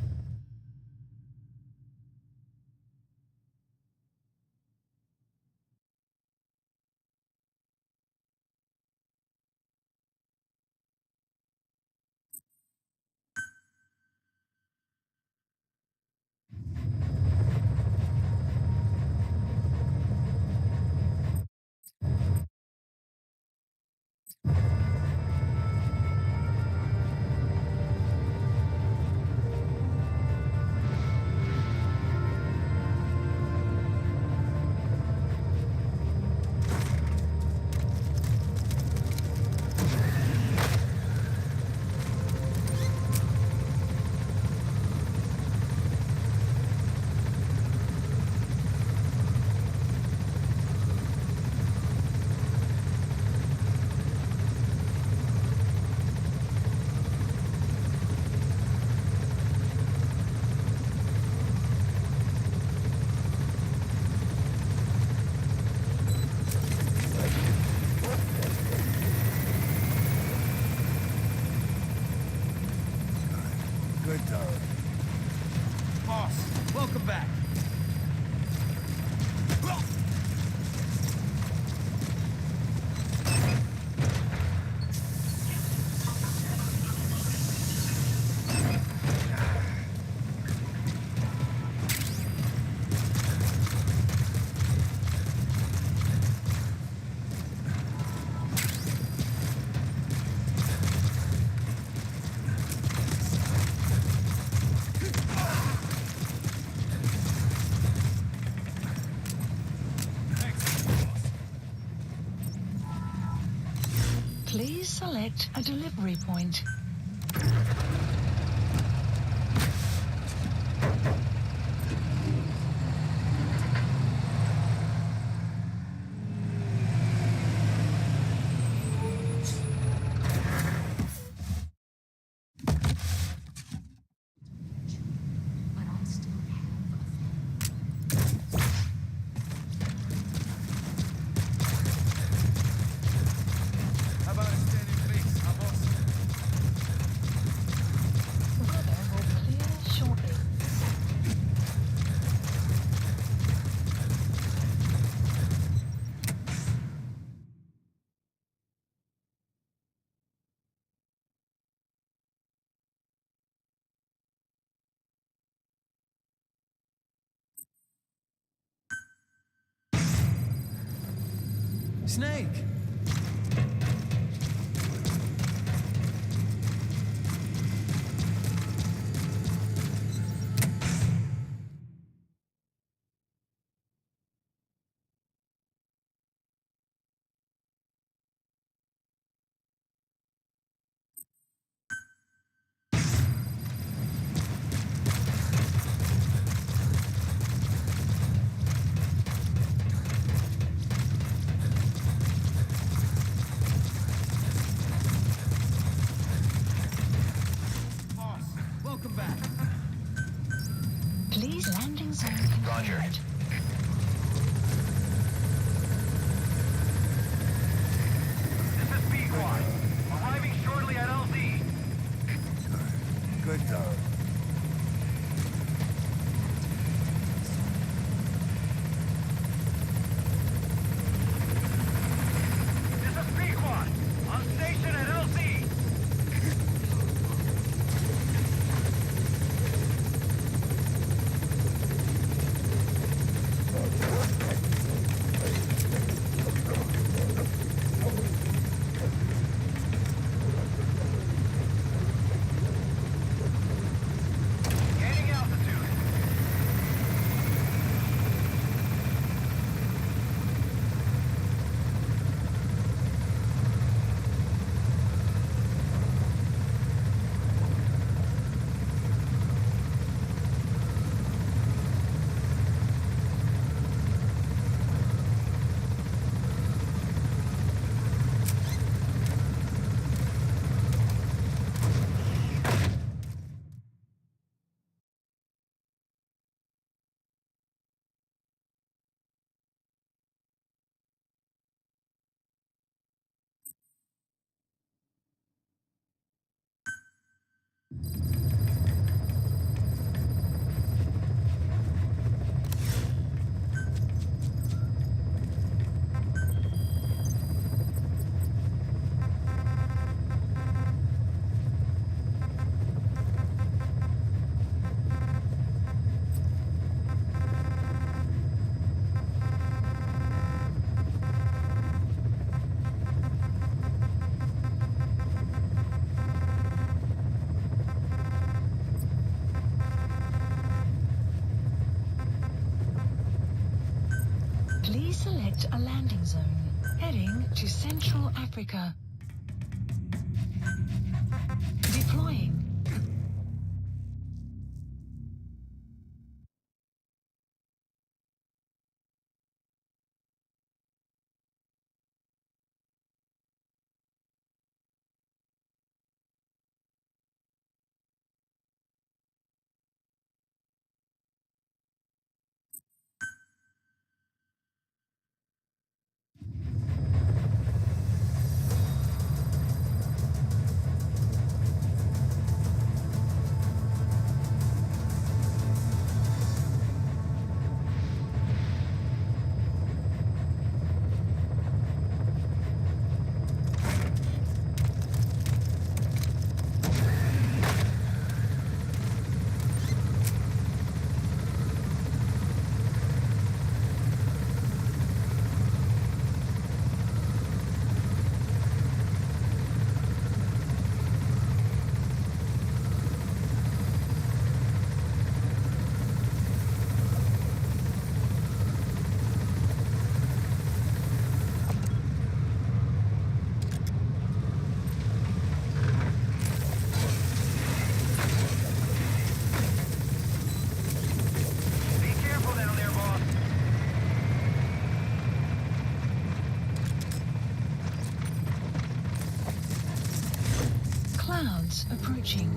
Good dog. Boss, welcome back. Please select a delivery point. Weather will clear shortly. Snake! Boss, welcome back. Please landing zone confirmed. Roger. This is B-Quad. Arriving shortly at LZ. Good dog. This is B-Quad. On station at LZ. Please select a landing zone. Heading to Central Africa. Deploying. Clouds approaching.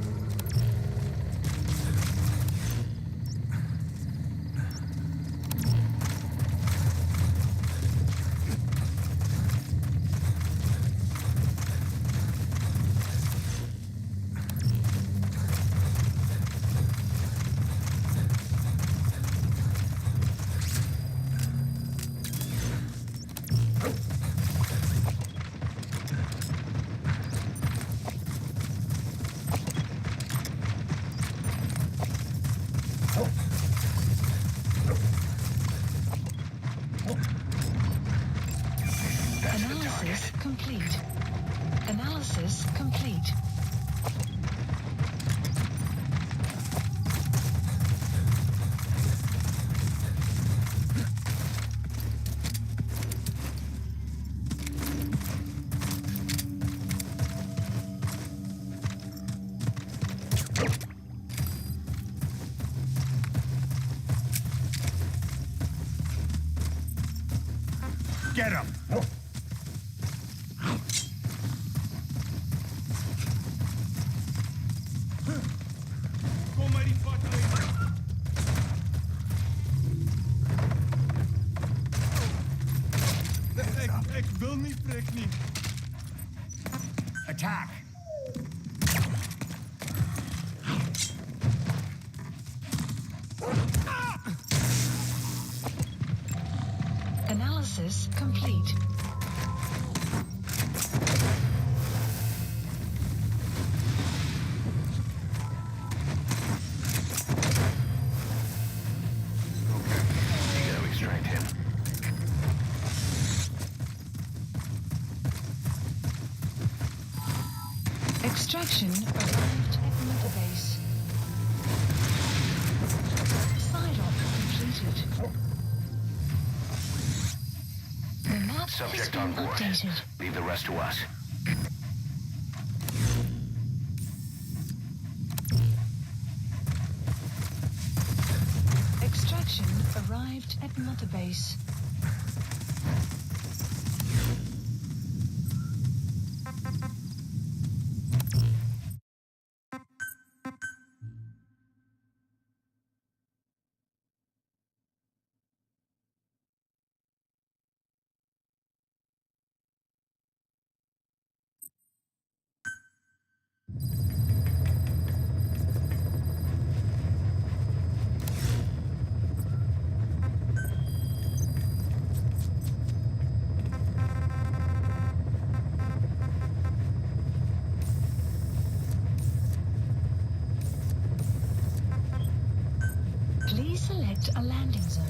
Analysis complete. Analysis complete. Get him! Kom maar die vat ik wil niet, prik niet. Attack! Analysis complete. You gotta extract him. Extraction arrived at Mother Base. Side-op completed. The map Subject has on been board. updated. Leave the rest to us. Extraction arrived at Mother Base. Please select a landing zone.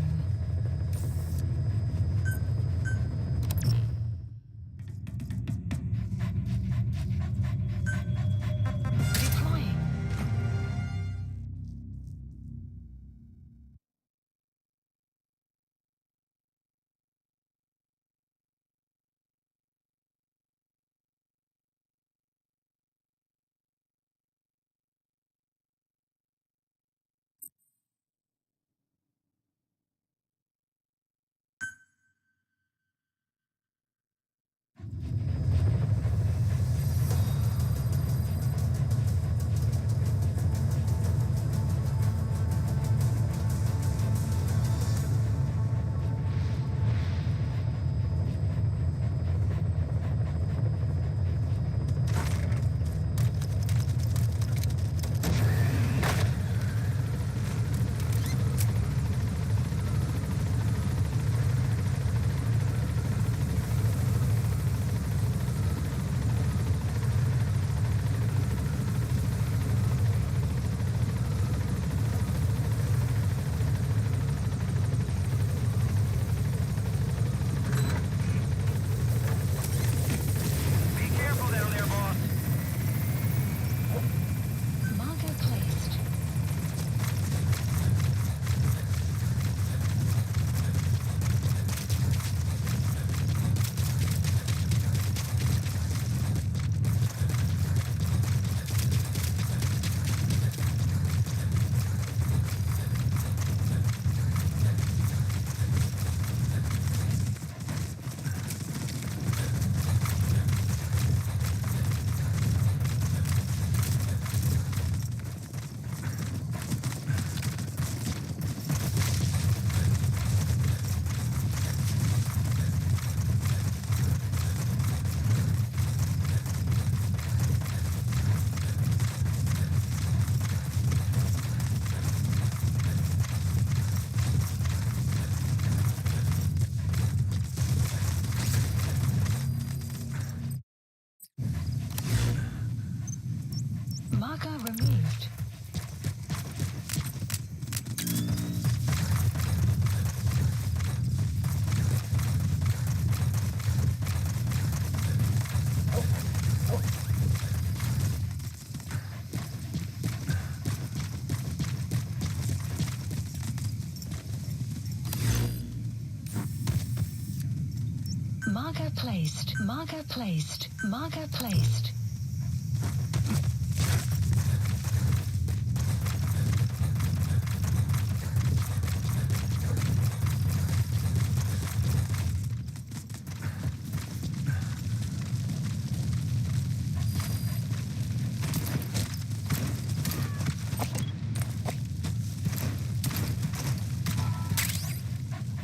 Marker placed. Marker placed. Marker placed.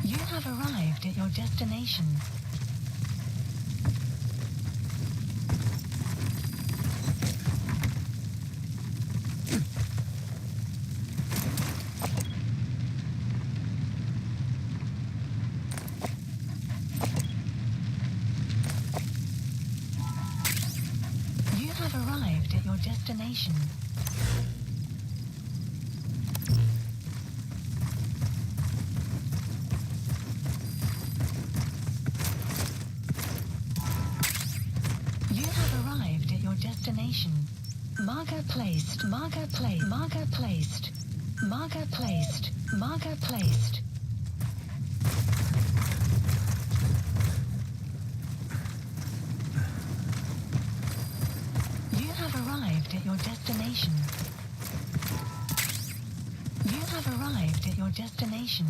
You have arrived at your destination. You have arrived at your destination. You have arrived at your destination. Marker placed. Marker placed. Marker placed. Marker placed. Marker placed. You have arrived at your destination. You have arrived at your destination.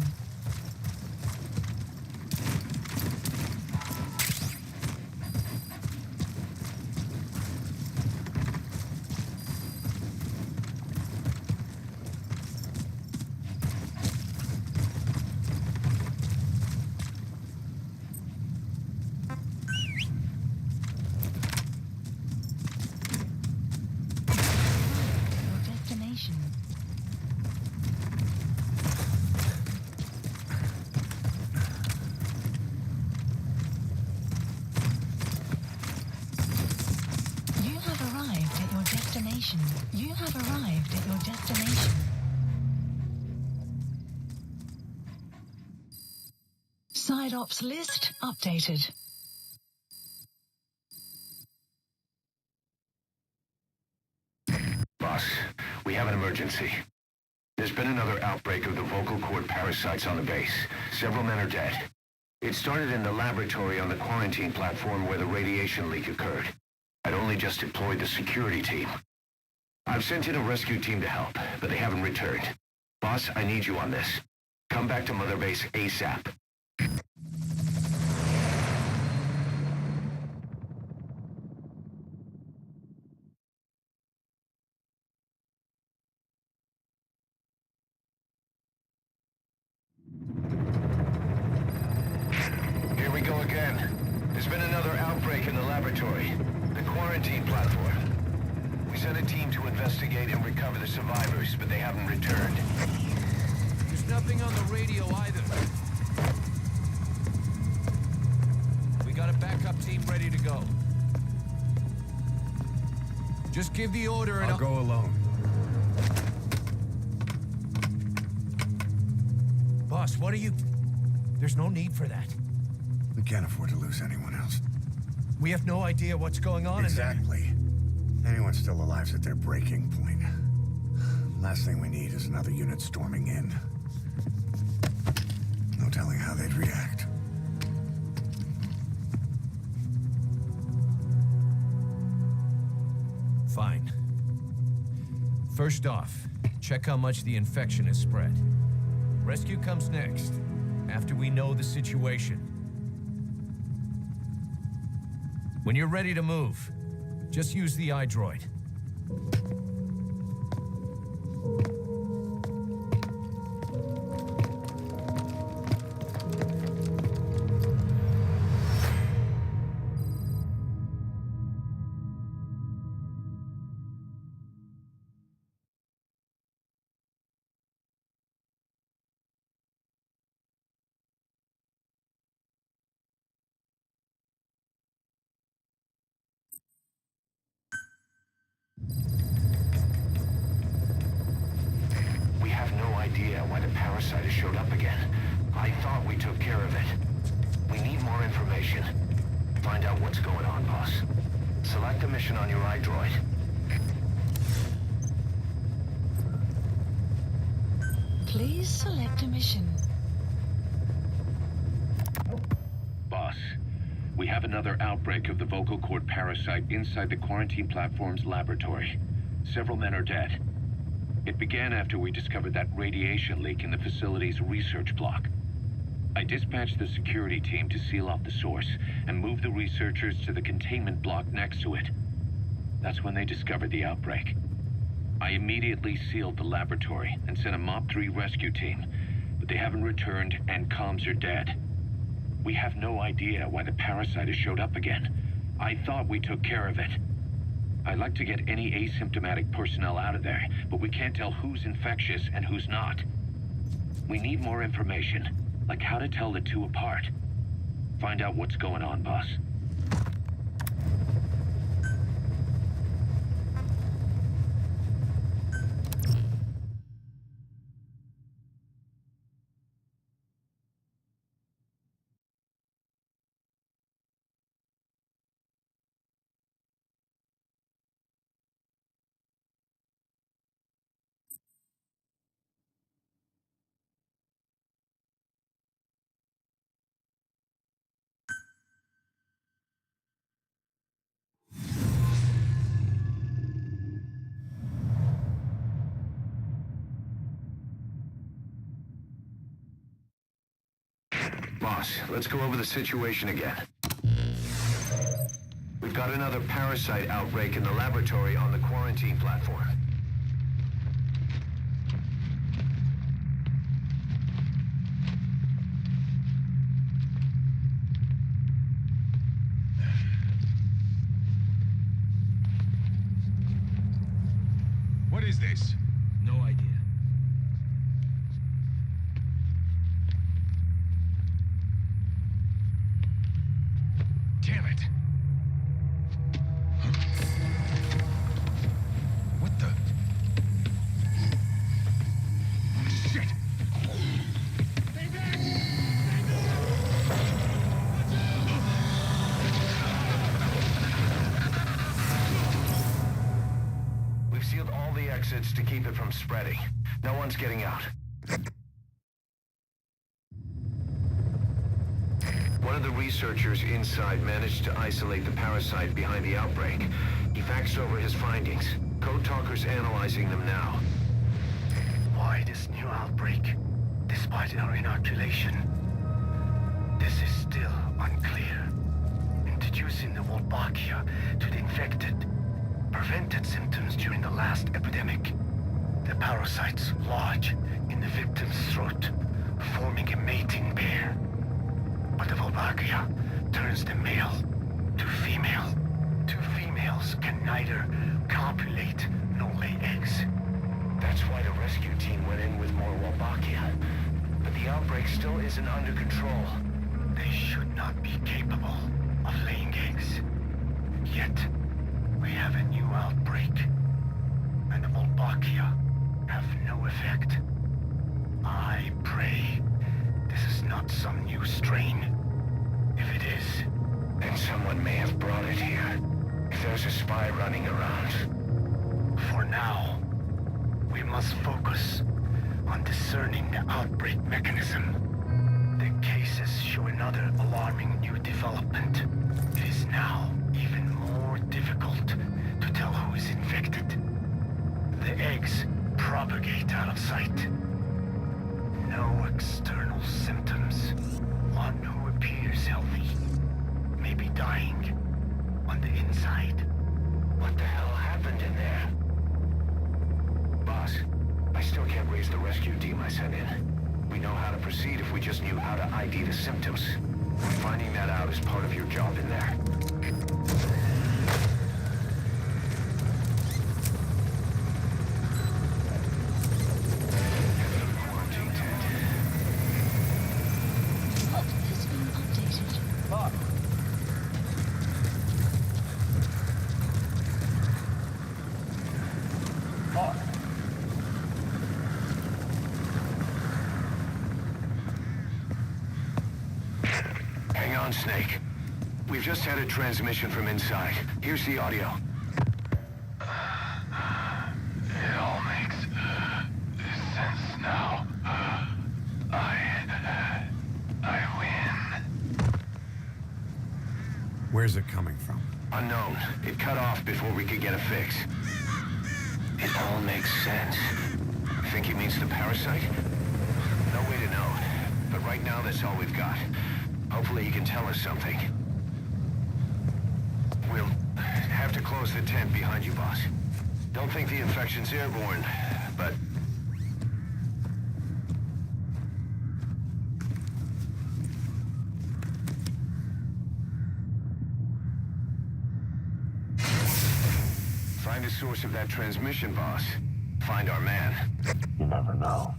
Your destination. You have arrived at your destination. You have arrived at your destination. Side ops list updated. Boss, we have an emergency. There's been another outbreak of the vocal cord parasites on the base. Several men are dead. It started in the laboratory on the quarantine platform where the radiation leak occurred. I'd only just deployed the security team. I've sent in a rescue team to help, but they haven't returned. Boss, I need you on this. Come back to Mother Base ASAP. Here we go again. There's been another outbreak in the laboratory. The quarantine platform. We sent a team to investigate and recover the survivors, but they haven't returned. There's nothing on the radio either. We got a backup team ready to go. Just give the order and I'll go alone. Boss, what are you... There's no need for that. We can't afford to lose anyone else. We have no idea what's going on Exactly. Anyone still alive's at their breaking point. Last thing we need is another unit storming in. No telling how they'd react. Fine. First off, check how much the infection has spread. Rescue comes next, after we know the situation. When you're ready to move, just use the iDroid. We have no idea why the parasite has showed up again. I thought we took care of it. We need more information. Find out what's going on, boss. Select a mission on your iDroid. Please select a mission. Boss, We have another outbreak of the vocal cord parasite inside the quarantine platform's laboratory. Several men are dead. It began after we discovered that radiation leak in the facility's research block. I dispatched the security team to seal off the source and move the researchers to the containment block next to it. That's when they discovered the outbreak. I immediately sealed the laboratory and sent a MOP-3 rescue team, but they haven't returned and comms are dead. We have no idea why the parasite has showed up again. I thought we took care of it. I'd like to get any asymptomatic personnel out of there, but we can't tell who's infectious and who's not. We need more information, like how to tell the two apart. Find out what's going on, boss. Boss, let's go over the situation again. We've got another parasite outbreak in the laboratory on the quarantine platform. What is this? No idea. Damn it. What the? Shit! We've sealed all the exits to keep it from spreading. No one's getting out. One of the researchers inside managed to isolate the parasite behind the outbreak. He faxed over his findings. Code Talker's analyzing them now. Why this new outbreak, despite our inoculation? This is still unclear. Introducing the Wolbachia to the infected prevented symptoms during the last epidemic. The parasites lodge in the victim's throat, forming a mating pair. But the Wolbachia turns the male to female. Two females can neither copulate nor lay eggs. That's why the rescue team went in with more Wolbachia. But the outbreak still isn't under control. They should not be capable of laying eggs. Yet, we have a new outbreak. And the Wolbachia have no effect. I pray this is not some new strain. If it is, then someone may have brought it here. If there's a spy running around. For now, we must focus on discerning the outbreak mechanism. The cases show another alarming new development. It is now even more difficult to tell who is infected. The eggs propagate out of sight. No external symptoms. One who appears healthy may be dying on the inside. What the hell happened in there? Boss, I still can't raise the rescue team I sent in. We know how to proceed if we just knew how to ID the symptoms. Finding that out is part of your job in there. Hang on, Snake. We've just had a transmission from inside. Here's the audio. It all makes sense now. I win. Where's it coming from? Unknown. It cut off before we could get a fix. It all makes sense. Think he means the parasite? No way to know. But right now, that's all we've got. Hopefully he can tell us something. We'll have to close the tent behind you, boss. Don't think the infection's airborne, but... Find the source of that transmission, boss. Find our man. You never know.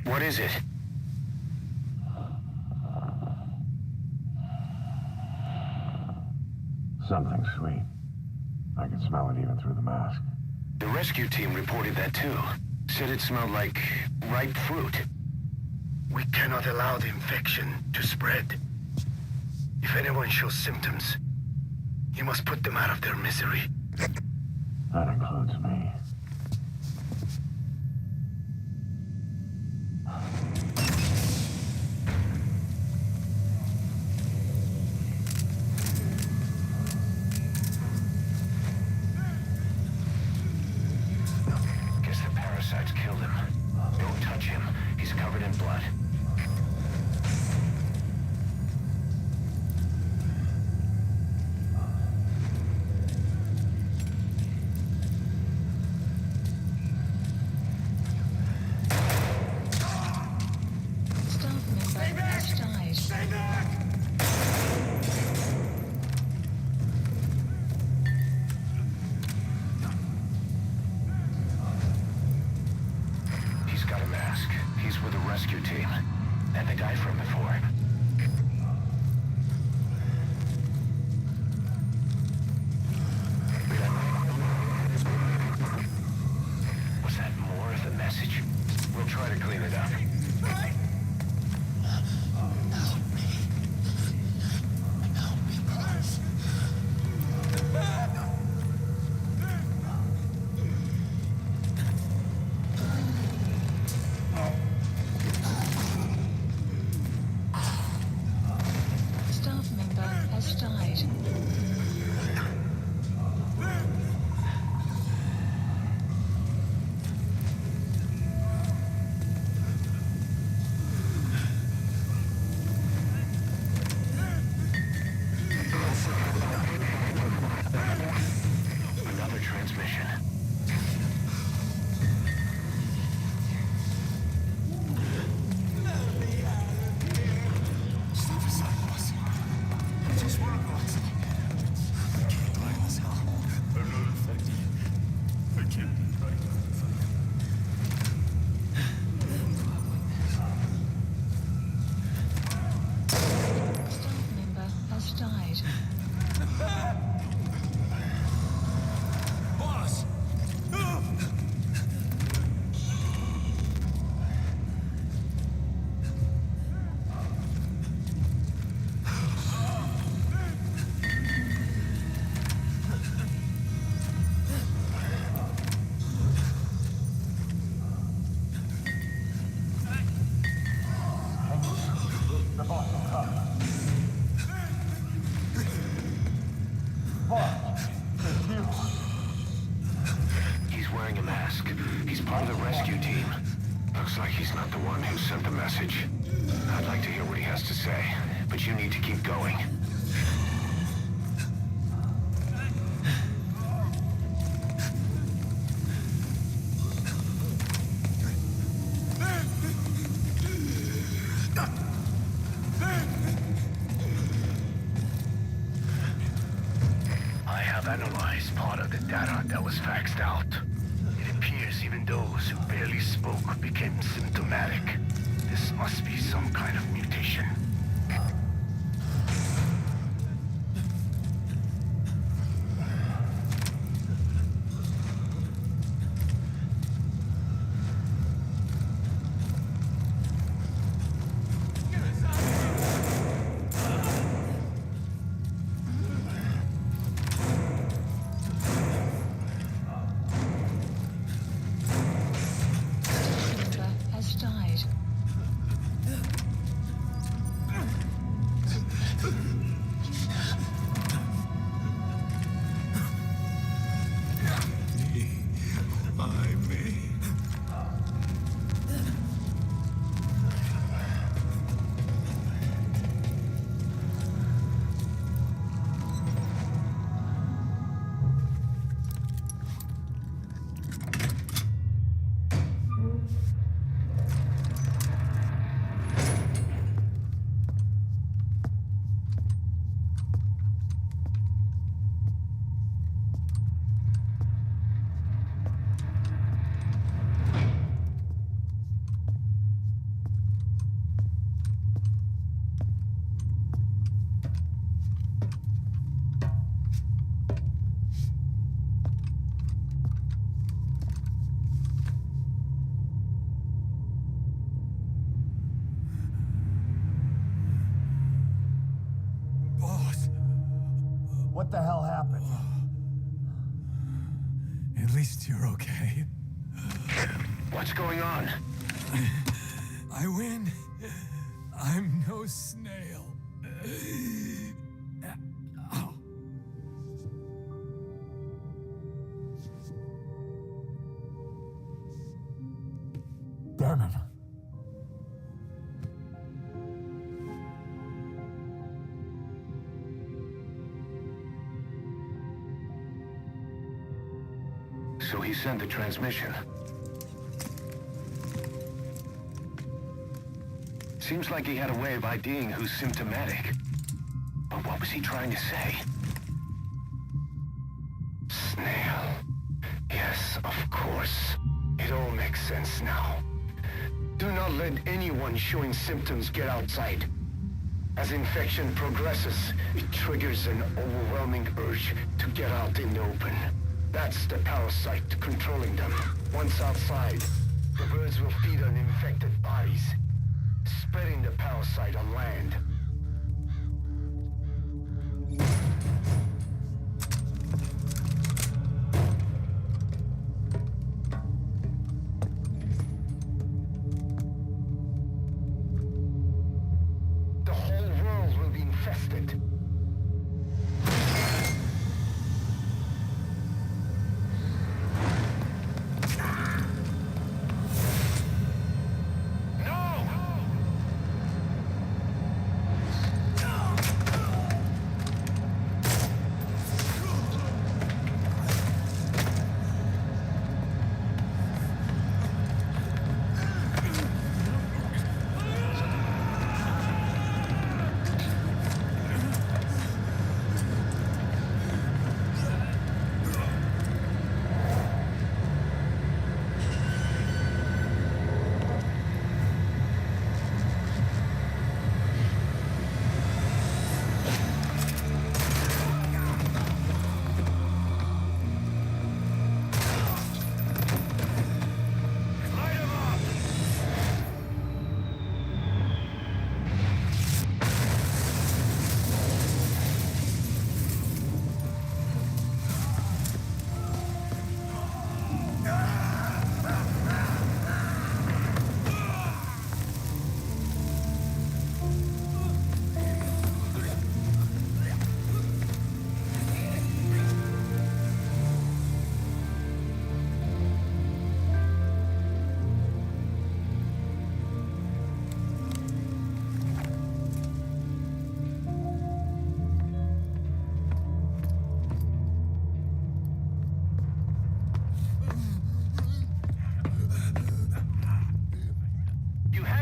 What is it? Something sweet. I can smell it even through the mask. The rescue team reported that too. Said it smelled like ripe fruit. We cannot allow the infection to spread. If anyone shows symptoms, you must put them out of their misery. That includes me. Guess the parasites killed him. Don't touch him. He's covered in blood. Staff member has died. Stay back! He's got a mask. He's with the rescue team. And the guy from before. Was that more of the message? We'll try to clean it up. Staff member has died. Another transmission. Step aside, boss. I just want to go outside. I can't die in this hell. I'm not infected. I can't be right. Staff member has died. Boss! The boss will come. Boss, it's you. He's wearing a mask. He's part of the rescue team. Looks like he's not the one who sent the message. I'd like to hear what he has to say, but you need to keep going. I have analyzed part of the data that was faxed out. It appears even those who barely spoke became symptomatic. This must be some kind of mutation. Has died. What the hell happened? At least you're okay. What's going on? I win. I'm no snail. Damn it. So he sent the transmission. Seems like he had a way of IDing who's symptomatic. But what was he trying to say? Snail. Yes, of course. It all makes sense now. Do not let anyone showing symptoms get outside. As infection progresses, it triggers an overwhelming urge to get out in the open. That's the parasite controlling them. Once outside, the birds will feed on infected bodies, spreading the parasite on land. The whole world will be infested.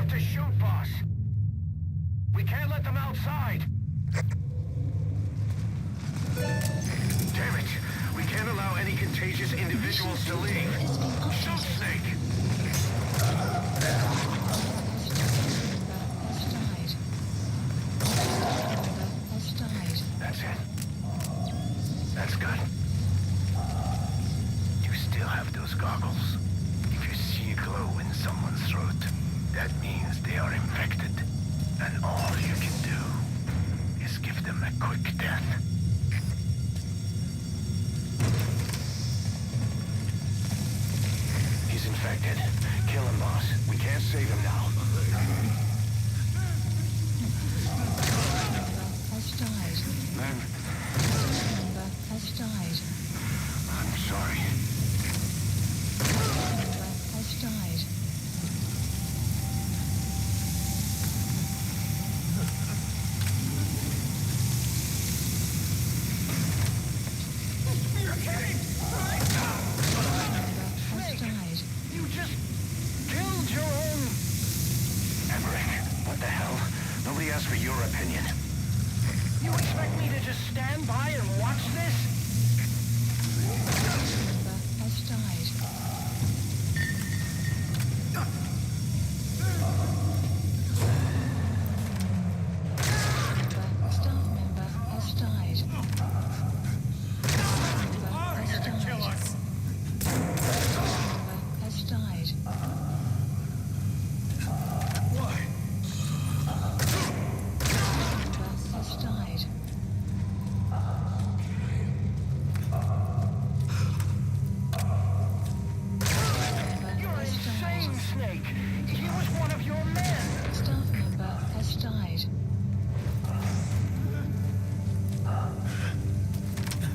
To shoot, boss. We can't let them outside. Damn it. We can't allow any contagious individuals to leave. Shoot, Snake. goggles. If you see a glow in someone's throat, that means they are infected. And all you can do is give them a quick death. He's infected. Kill him, boss. We can't save him now. Has died. Man, Member has died. I'm sorry. Member has died. You just killed your own... Emmerich, what the hell? Nobody asked for your opinion. You expect me to just stand by and watch this? Member has died. Staff member has died. Member has died. Kill us! Member has died. Why? Member has died. Member You're has insane, died. Snake! He was one of your men! Staff member has died.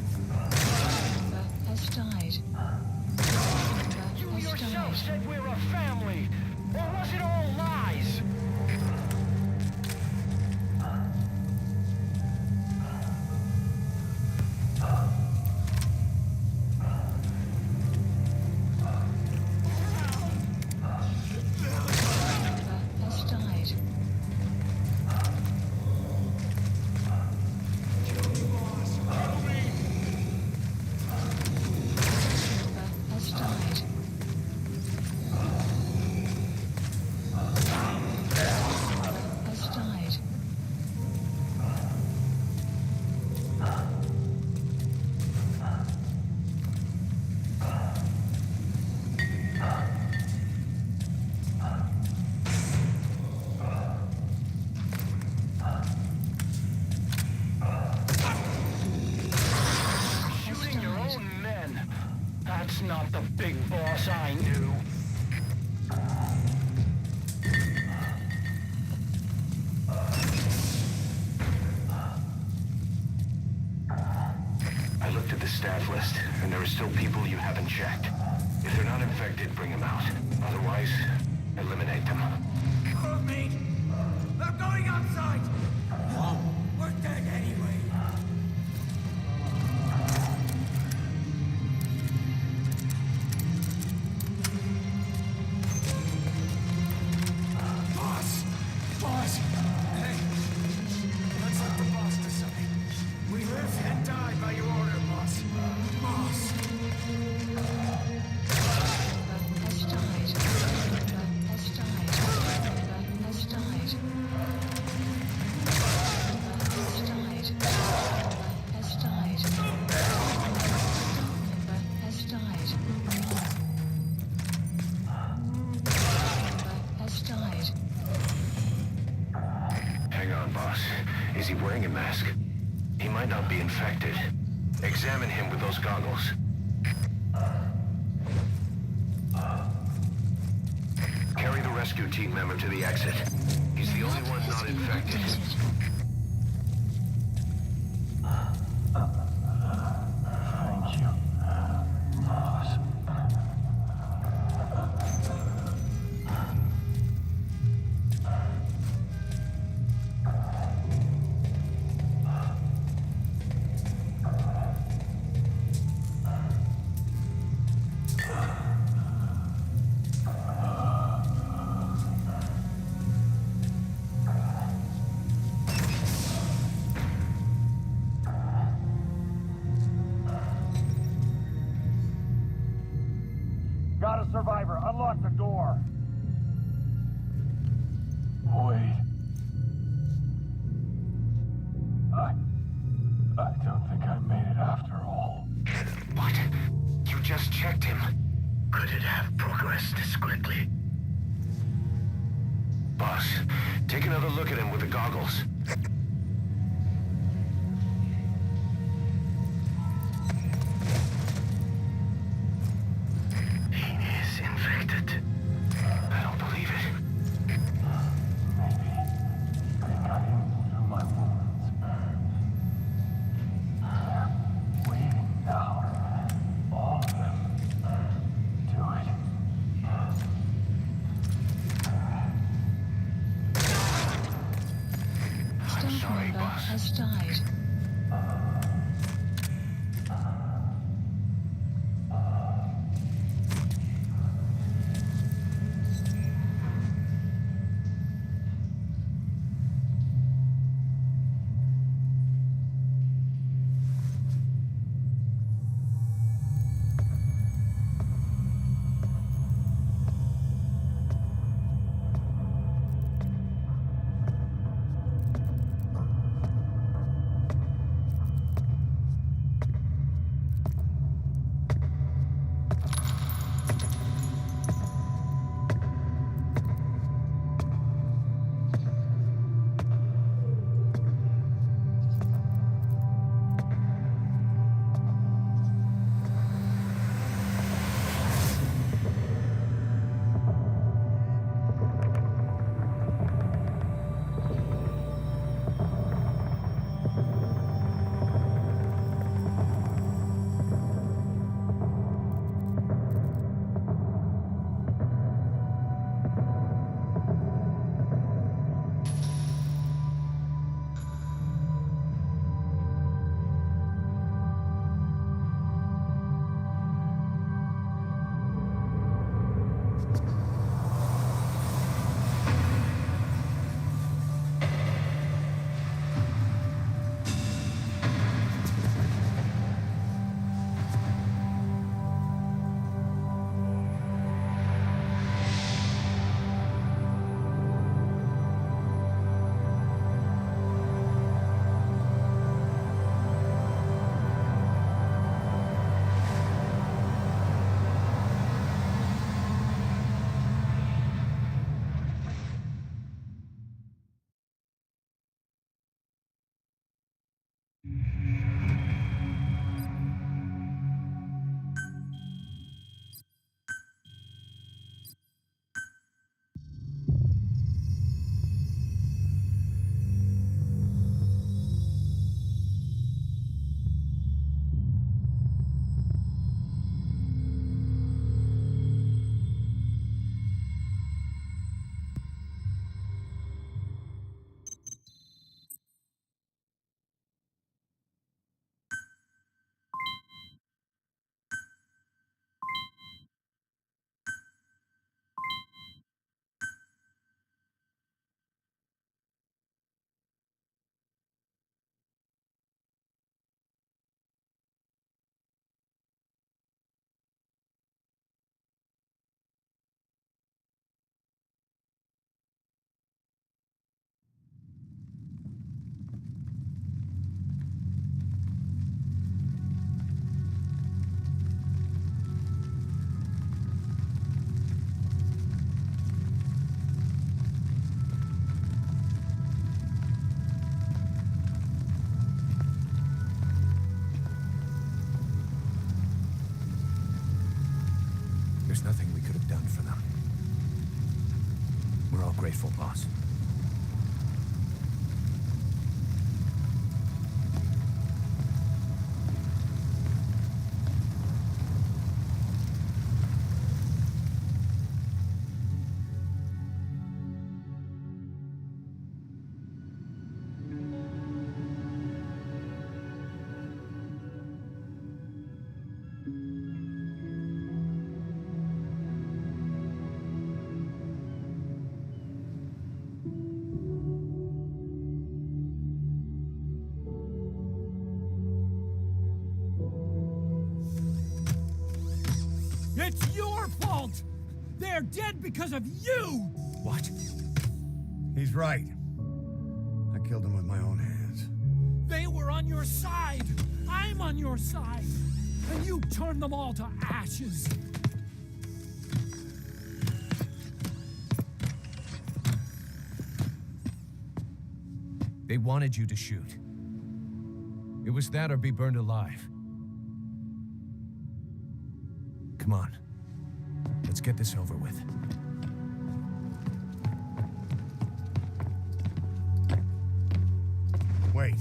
Member has died. Member You has yourself died. said we're a family! Or was it all lies? Member has died. Member has died. Member has died. Shooting your own men! That's not the big boss I knew. I looked at the staff list, and there are still people you haven't checked. If they're not infected, bring them out. Otherwise, eliminate them. Move me! They're going outside! We're dead anyway! Boss! Boss! Hey! Let's let the boss decide. We live and die by your order, boss. Boss! Member has died. Member has died. Member has died. Member has died. Member has died. Member has died. Member has died. Hang on, boss. Is he wearing a mask? He might not be infected. Examine him with those goggles. Carry the rescue team member to the exit. He's the only one not infected. Thank you, boss. Got a survivor. Unlock the door. Wait. I don't think I made it after all. What? You just checked him. Could it have progressed this quickly? Boss, take another look at him with the goggles. He is infected. I don't believe it. They got him through my wounds. Waiting now. All of them. Do it. Staff member has died. There's nothing we could have done for them. We're all grateful, boss. It's your fault! They're dead because of you! What? He's right. I killed him with my own hands. They were on your side! I'm on your side! And you turned them all to ashes! They wanted you to shoot. It was that or be burned alive. Come on. Let's get this over with. Wait.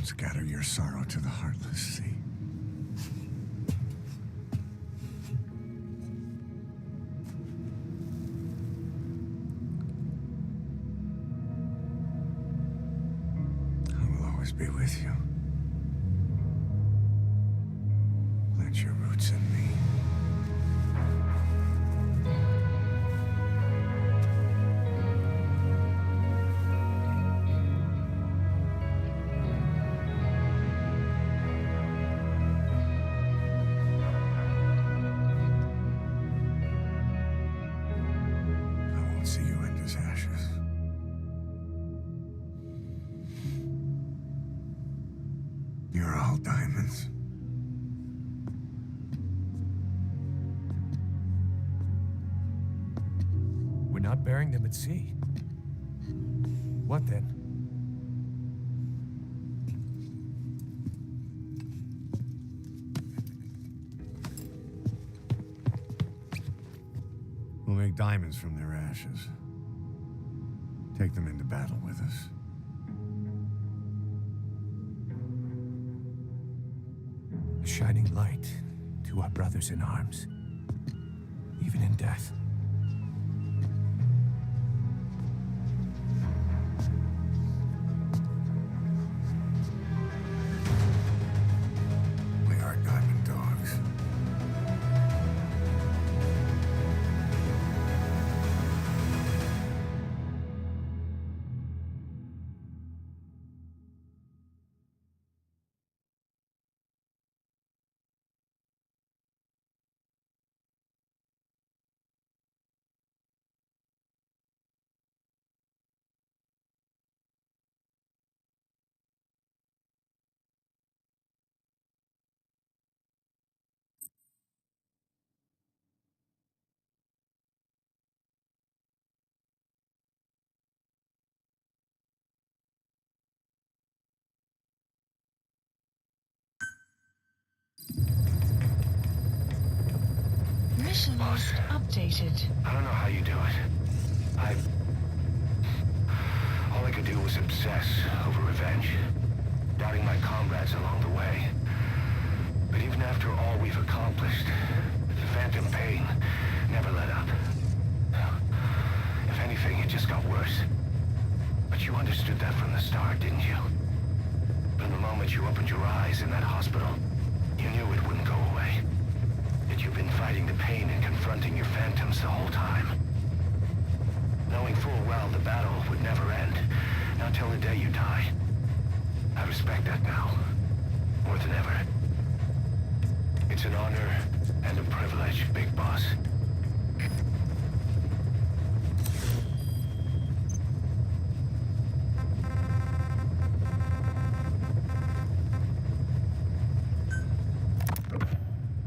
Scatter your sorrow to the heartless sea. I will always be with you. Plant your roots in me. You're all diamonds. We're not burying them at sea. What then? We'll make diamonds from their ashes. Take them into battle with us. A shining light to our brothers in arms, even in death. We are diamond dogs. Mission list updated. I don't know how you do it. All I could do was obsess over revenge, doubting my comrades along the way. But even after all we've accomplished, the phantom pain never let up. If anything, it just got worse. But you understood that from the start, didn't you? From the moment you opened your eyes in that hospital, you knew it wouldn't go away. That you've been fighting the pain and confronting your phantoms the whole time. Knowing full well the battle would never end, not till the day you die. I respect that now, more than ever. It's an honor and a privilege, Big Boss.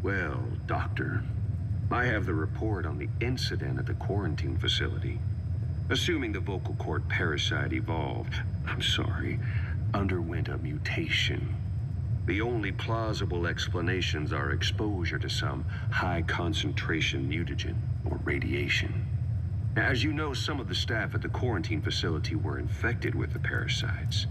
Well, Doctor, I have the report on the incident at the quarantine facility. Assuming the vocal cord parasite underwent a mutation. The only plausible explanations are exposure to some high-concentration mutagen or radiation. As you know, some of the staff at the quarantine facility were infected with the parasites.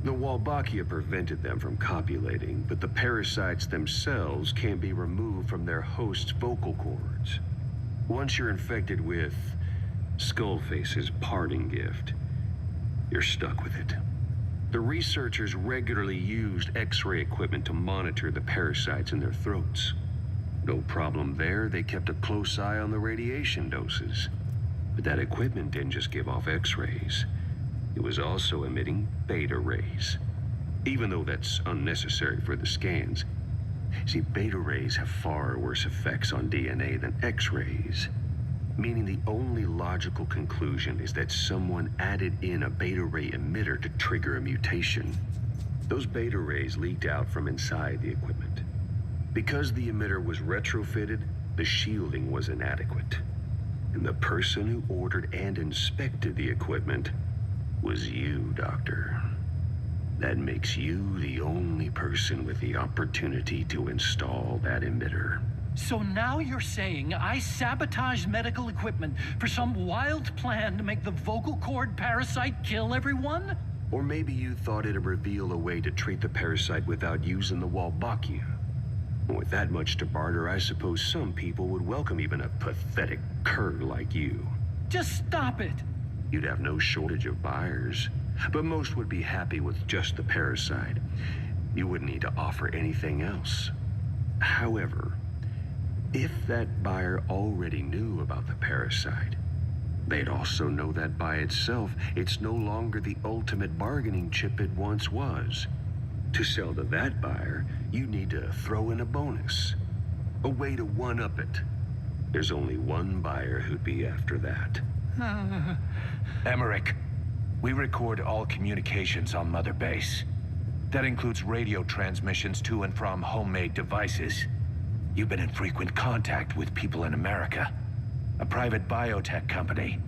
The Wolbachia prevented them from copulating, but the parasites themselves can't be removed from their host's vocal cords. Once you're infected with Skullface's parting gift, you're stuck with it. The researchers regularly used X-ray equipment to monitor the parasites in their throats. No problem there, they kept a close eye on the radiation doses. But that equipment didn't just give off X-rays. It was also emitting beta rays. Even though that's unnecessary for the scans. See, beta rays have far worse effects on DNA than X-rays. Meaning the only logical conclusion is that someone added in a beta ray emitter to trigger a mutation. Those beta rays leaked out from inside the equipment. Because the emitter was retrofitted, the shielding was inadequate. And the person who ordered and inspected the equipment was you, Doctor. That makes you the only person with the opportunity to install that emitter. So now you're saying I sabotaged medical equipment for some wild plan to make the vocal cord parasite kill everyone? Or maybe you thought it'd reveal a way to treat the parasite without using the Wolbachia. With that much to barter, I suppose some people would welcome even a pathetic cur like you. Just stop it! You'd have no shortage of buyers, but most would be happy with just the parasite. You wouldn't need to offer anything else. However, if that buyer already knew about the parasite, they'd also know that by itself, it's no longer the ultimate bargaining chip it once was. To sell to that buyer, you need to throw in a bonus. A way to one-up it. There's only one buyer who'd be after that. Emmerich, we record all communications on Mother Base. That includes radio transmissions to and from homemade devices. You've been in frequent contact with people in America. A private biotech company,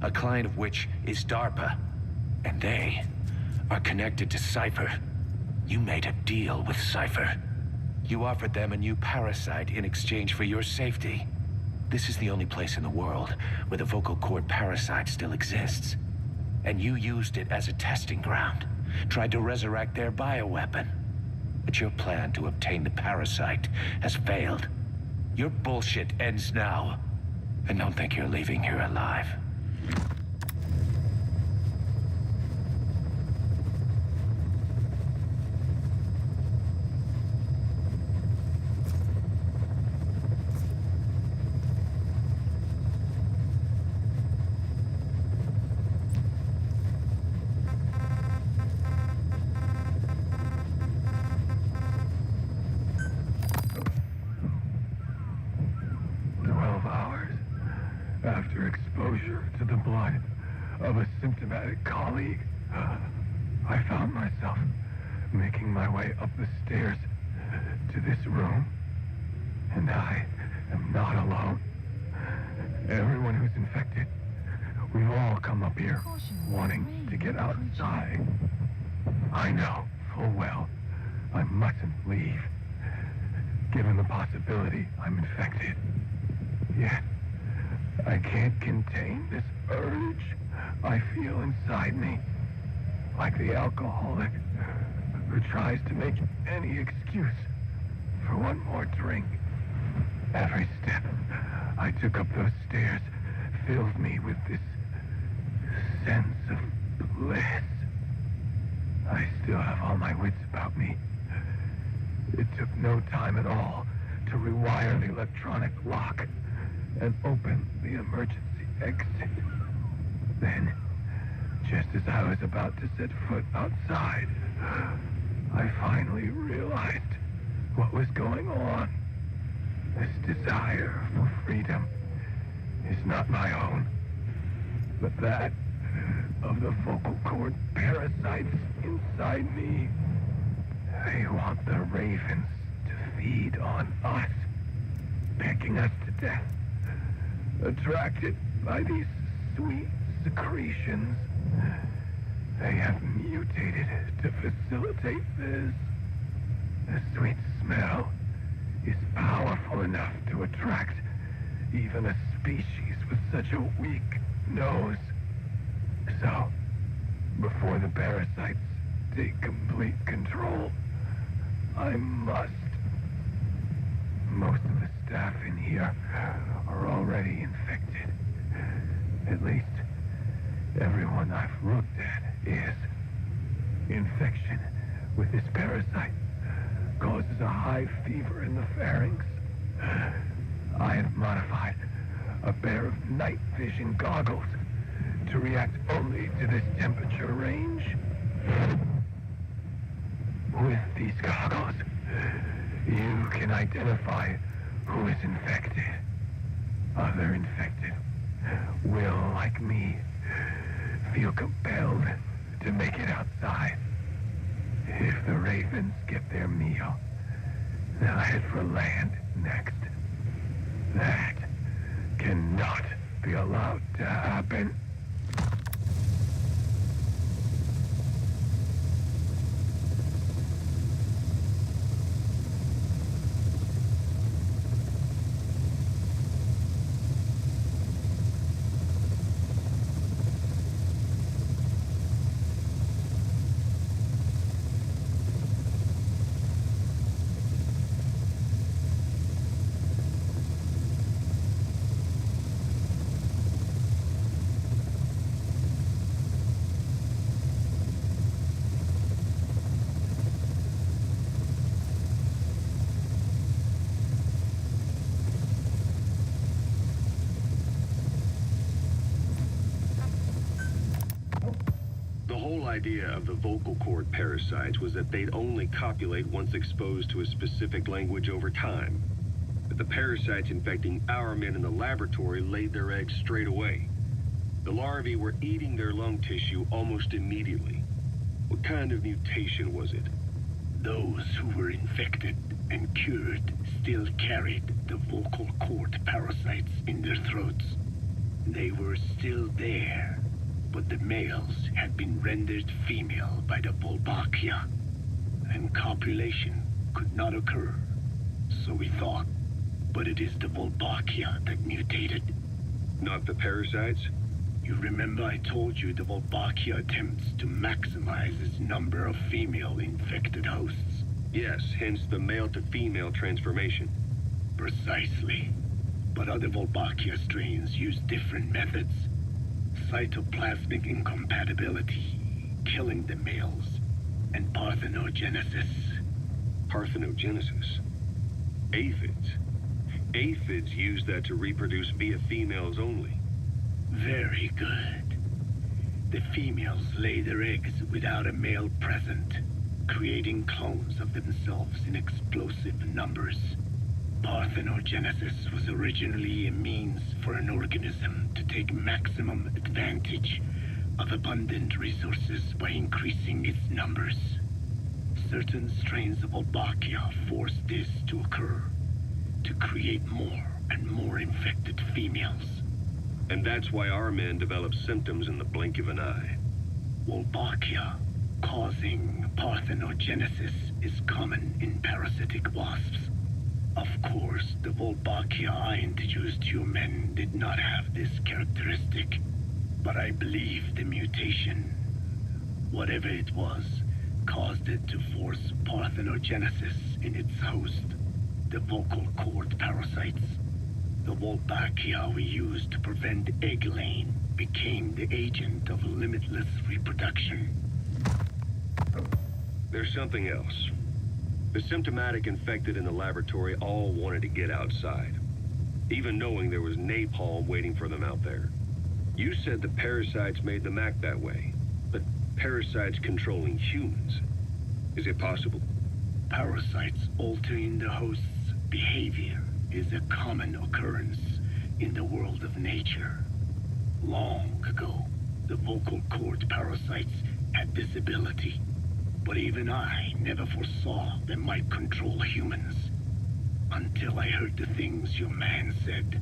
a client of which is DARPA. And they are connected to Cypher. You made a deal with Cypher. You offered them a new parasite in exchange for your safety. This is the only place in the world where the vocal cord parasite still exists. And you used it as a testing ground, tried to resurrect their bioweapon. But your plan to obtain the parasite has failed. Your bullshit ends now. And don't think you're leaving here alive. After exposure to the blood of a symptomatic colleague, I found myself making my way up the stairs to this room. And I am not alone. Everyone who's infected, we've all come up here wanting to get outside. I know full well I mustn't leave, given the possibility I'm infected. Yet, I can't contain this urge I feel inside me. Like the alcoholic who tries to make any excuse for one more drink. Every step I took up those stairs filled me with this sense of bliss. I still have all my wits about me. It took no time at all to rewire the electronic lock and open the emergency exit. Then, just as I was about to set foot outside, I finally realized what was going on. This desire for freedom is not my own, but that of the vocal cord parasites inside me. They want the ravens to feed on us, pecking us to death. Attracted by these sweet secretions, they have mutated to facilitate this. The sweet smell is powerful enough to attract even a species with such a weak nose. So, before the parasites take complete control, I must. Most of the staff in here are already infected. At least, everyone I've looked at is. Infection with this parasite causes a high fever in the pharynx, I have modified a pair of night vision goggles to react only to this temperature range. With these goggles, you can identify who is infected. Other infected will, like me, feel compelled to make it outside. If the ravens get their meal, they'll head for land next. That cannot be allowed to happen. The idea of the vocal cord parasites was that they'd only copulate once exposed to a specific language over time. But the parasites infecting our men in the laboratory laid their eggs straight away. The larvae were eating their lung tissue almost immediately. What kind of mutation was it? Those who were infected and cured still carried the vocal cord parasites in their throats. They were still there, but the males had been rendered female by the Wolbachia, and copulation could not occur, so we thought. But it is the Wolbachia that mutated. Not the parasites? You remember I told you the Wolbachia attempts to maximize its number of female infected hosts? Yes, hence the male-to-female transformation. Precisely. But other Wolbachia strains use different methods. Cytoplasmic incompatibility, killing the males, and parthenogenesis. Parthenogenesis? Aphids? Aphids use that to reproduce via females only. Very good. The females lay their eggs without a male present, creating clones of themselves in explosive numbers. Parthenogenesis was originally a means for an organism to take maximum advantage of abundant resources by increasing its numbers. Certain strains of Wolbachia force this to occur, to create more and more infected females. And that's why our men develop symptoms in the blink of an eye. Wolbachia, causing parthenogenesis, is common in parasitic wasps. Of course, the Wolbachia I introduced to you men did not have this characteristic, but I believe the mutation, whatever it was, caused it to force parthenogenesis in its host, the vocal cord parasites. The Wolbachia we used to prevent egg laying became the agent of limitless reproduction. There's something else. The symptomatic infected in the laboratory all wanted to get outside, even knowing there was napalm waiting for them out there. You said the parasites made them act that way, but parasites controlling humans. Is it possible? Parasites altering the host's behavior is a common occurrence in the world of nature. Long ago, the vocal cord parasites had this ability. But even I never foresaw they might control humans. Until I heard the things your man said.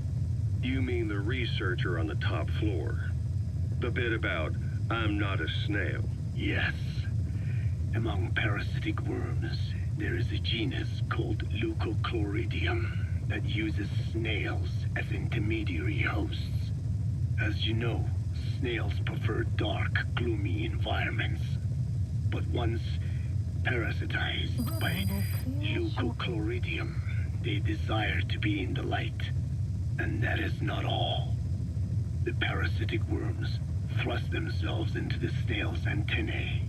You mean the researcher on the top floor? The bit about, I'm not a snail? Yes. Among parasitic worms, there is a genus called Leucochloridium that uses snails as intermediary hosts. As you know, snails prefer dark, gloomy environments. But once parasitized by Leucochloridium, they desire to be in the light. And that is not all. The parasitic worms thrust themselves into the snail's antennae,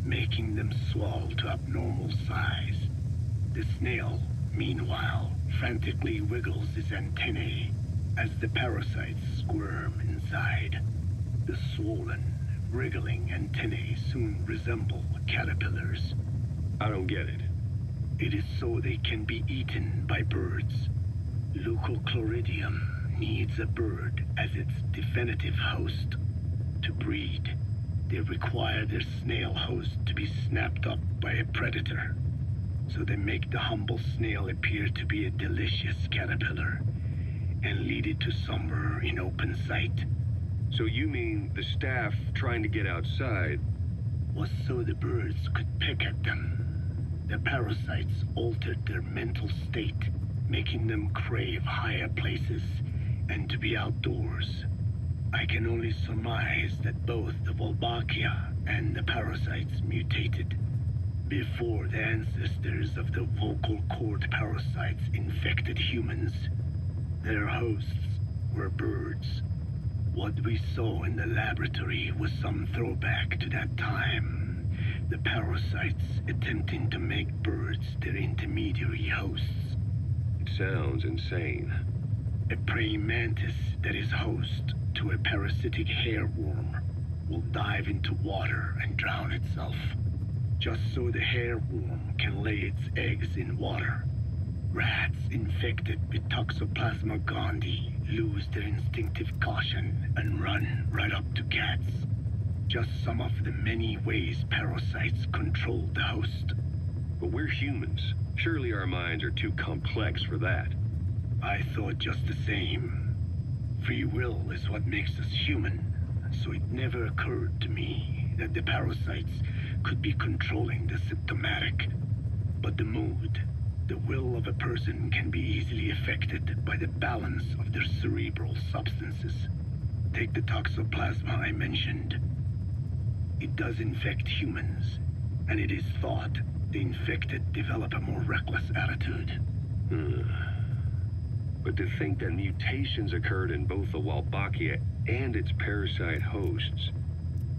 making them swell to abnormal size. The snail, meanwhile, frantically wiggles its antennae as the parasites squirm inside. The swollen, wriggling antennae soon resemble caterpillars. I don't get it. It is so they can be eaten by birds. Leucochloridium needs a bird as its definitive host. To breed, they require their snail host to be snapped up by a predator. So they make the humble snail appear to be a delicious caterpillar and lead it to somewhere in open sight. So you mean the staff trying to get outside was so the birds could pick at them. The parasites altered their mental state, making them crave higher places and to be outdoors. I can only surmise that both the Wolbachia and the parasites mutated before the ancestors of the vocal cord parasites infected humans. Their hosts were birds. What we saw in the laboratory was some throwback to that time. The parasites attempting to make birds their intermediary hosts. It sounds insane. A praying mantis that is host to a parasitic hairworm will dive into water and drown itself, just so the hairworm can lay its eggs in water. Rats infected with Toxoplasma gondii lose their instinctive caution and run right up to cats. Just some of the many ways parasites control the host. But we're humans. Surely our minds are too complex for that. I thought just the same. Free will is what makes us human, so it never occurred to me that the parasites could be controlling the symptomatic. But the mood, the will of a person can be easily affected by the balance of their cerebral substances. Take the toxoplasma I mentioned. It does infect humans, and it is thought the infected develop a more reckless attitude. But to think that mutations occurred in both the Wolbachia and its parasite hosts.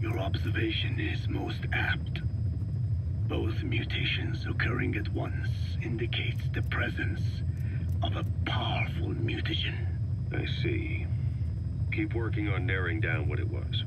Your observation is most apt. Both mutations occurring at once indicates the presence of a powerful mutagen. I see. Keep working on narrowing down what it was.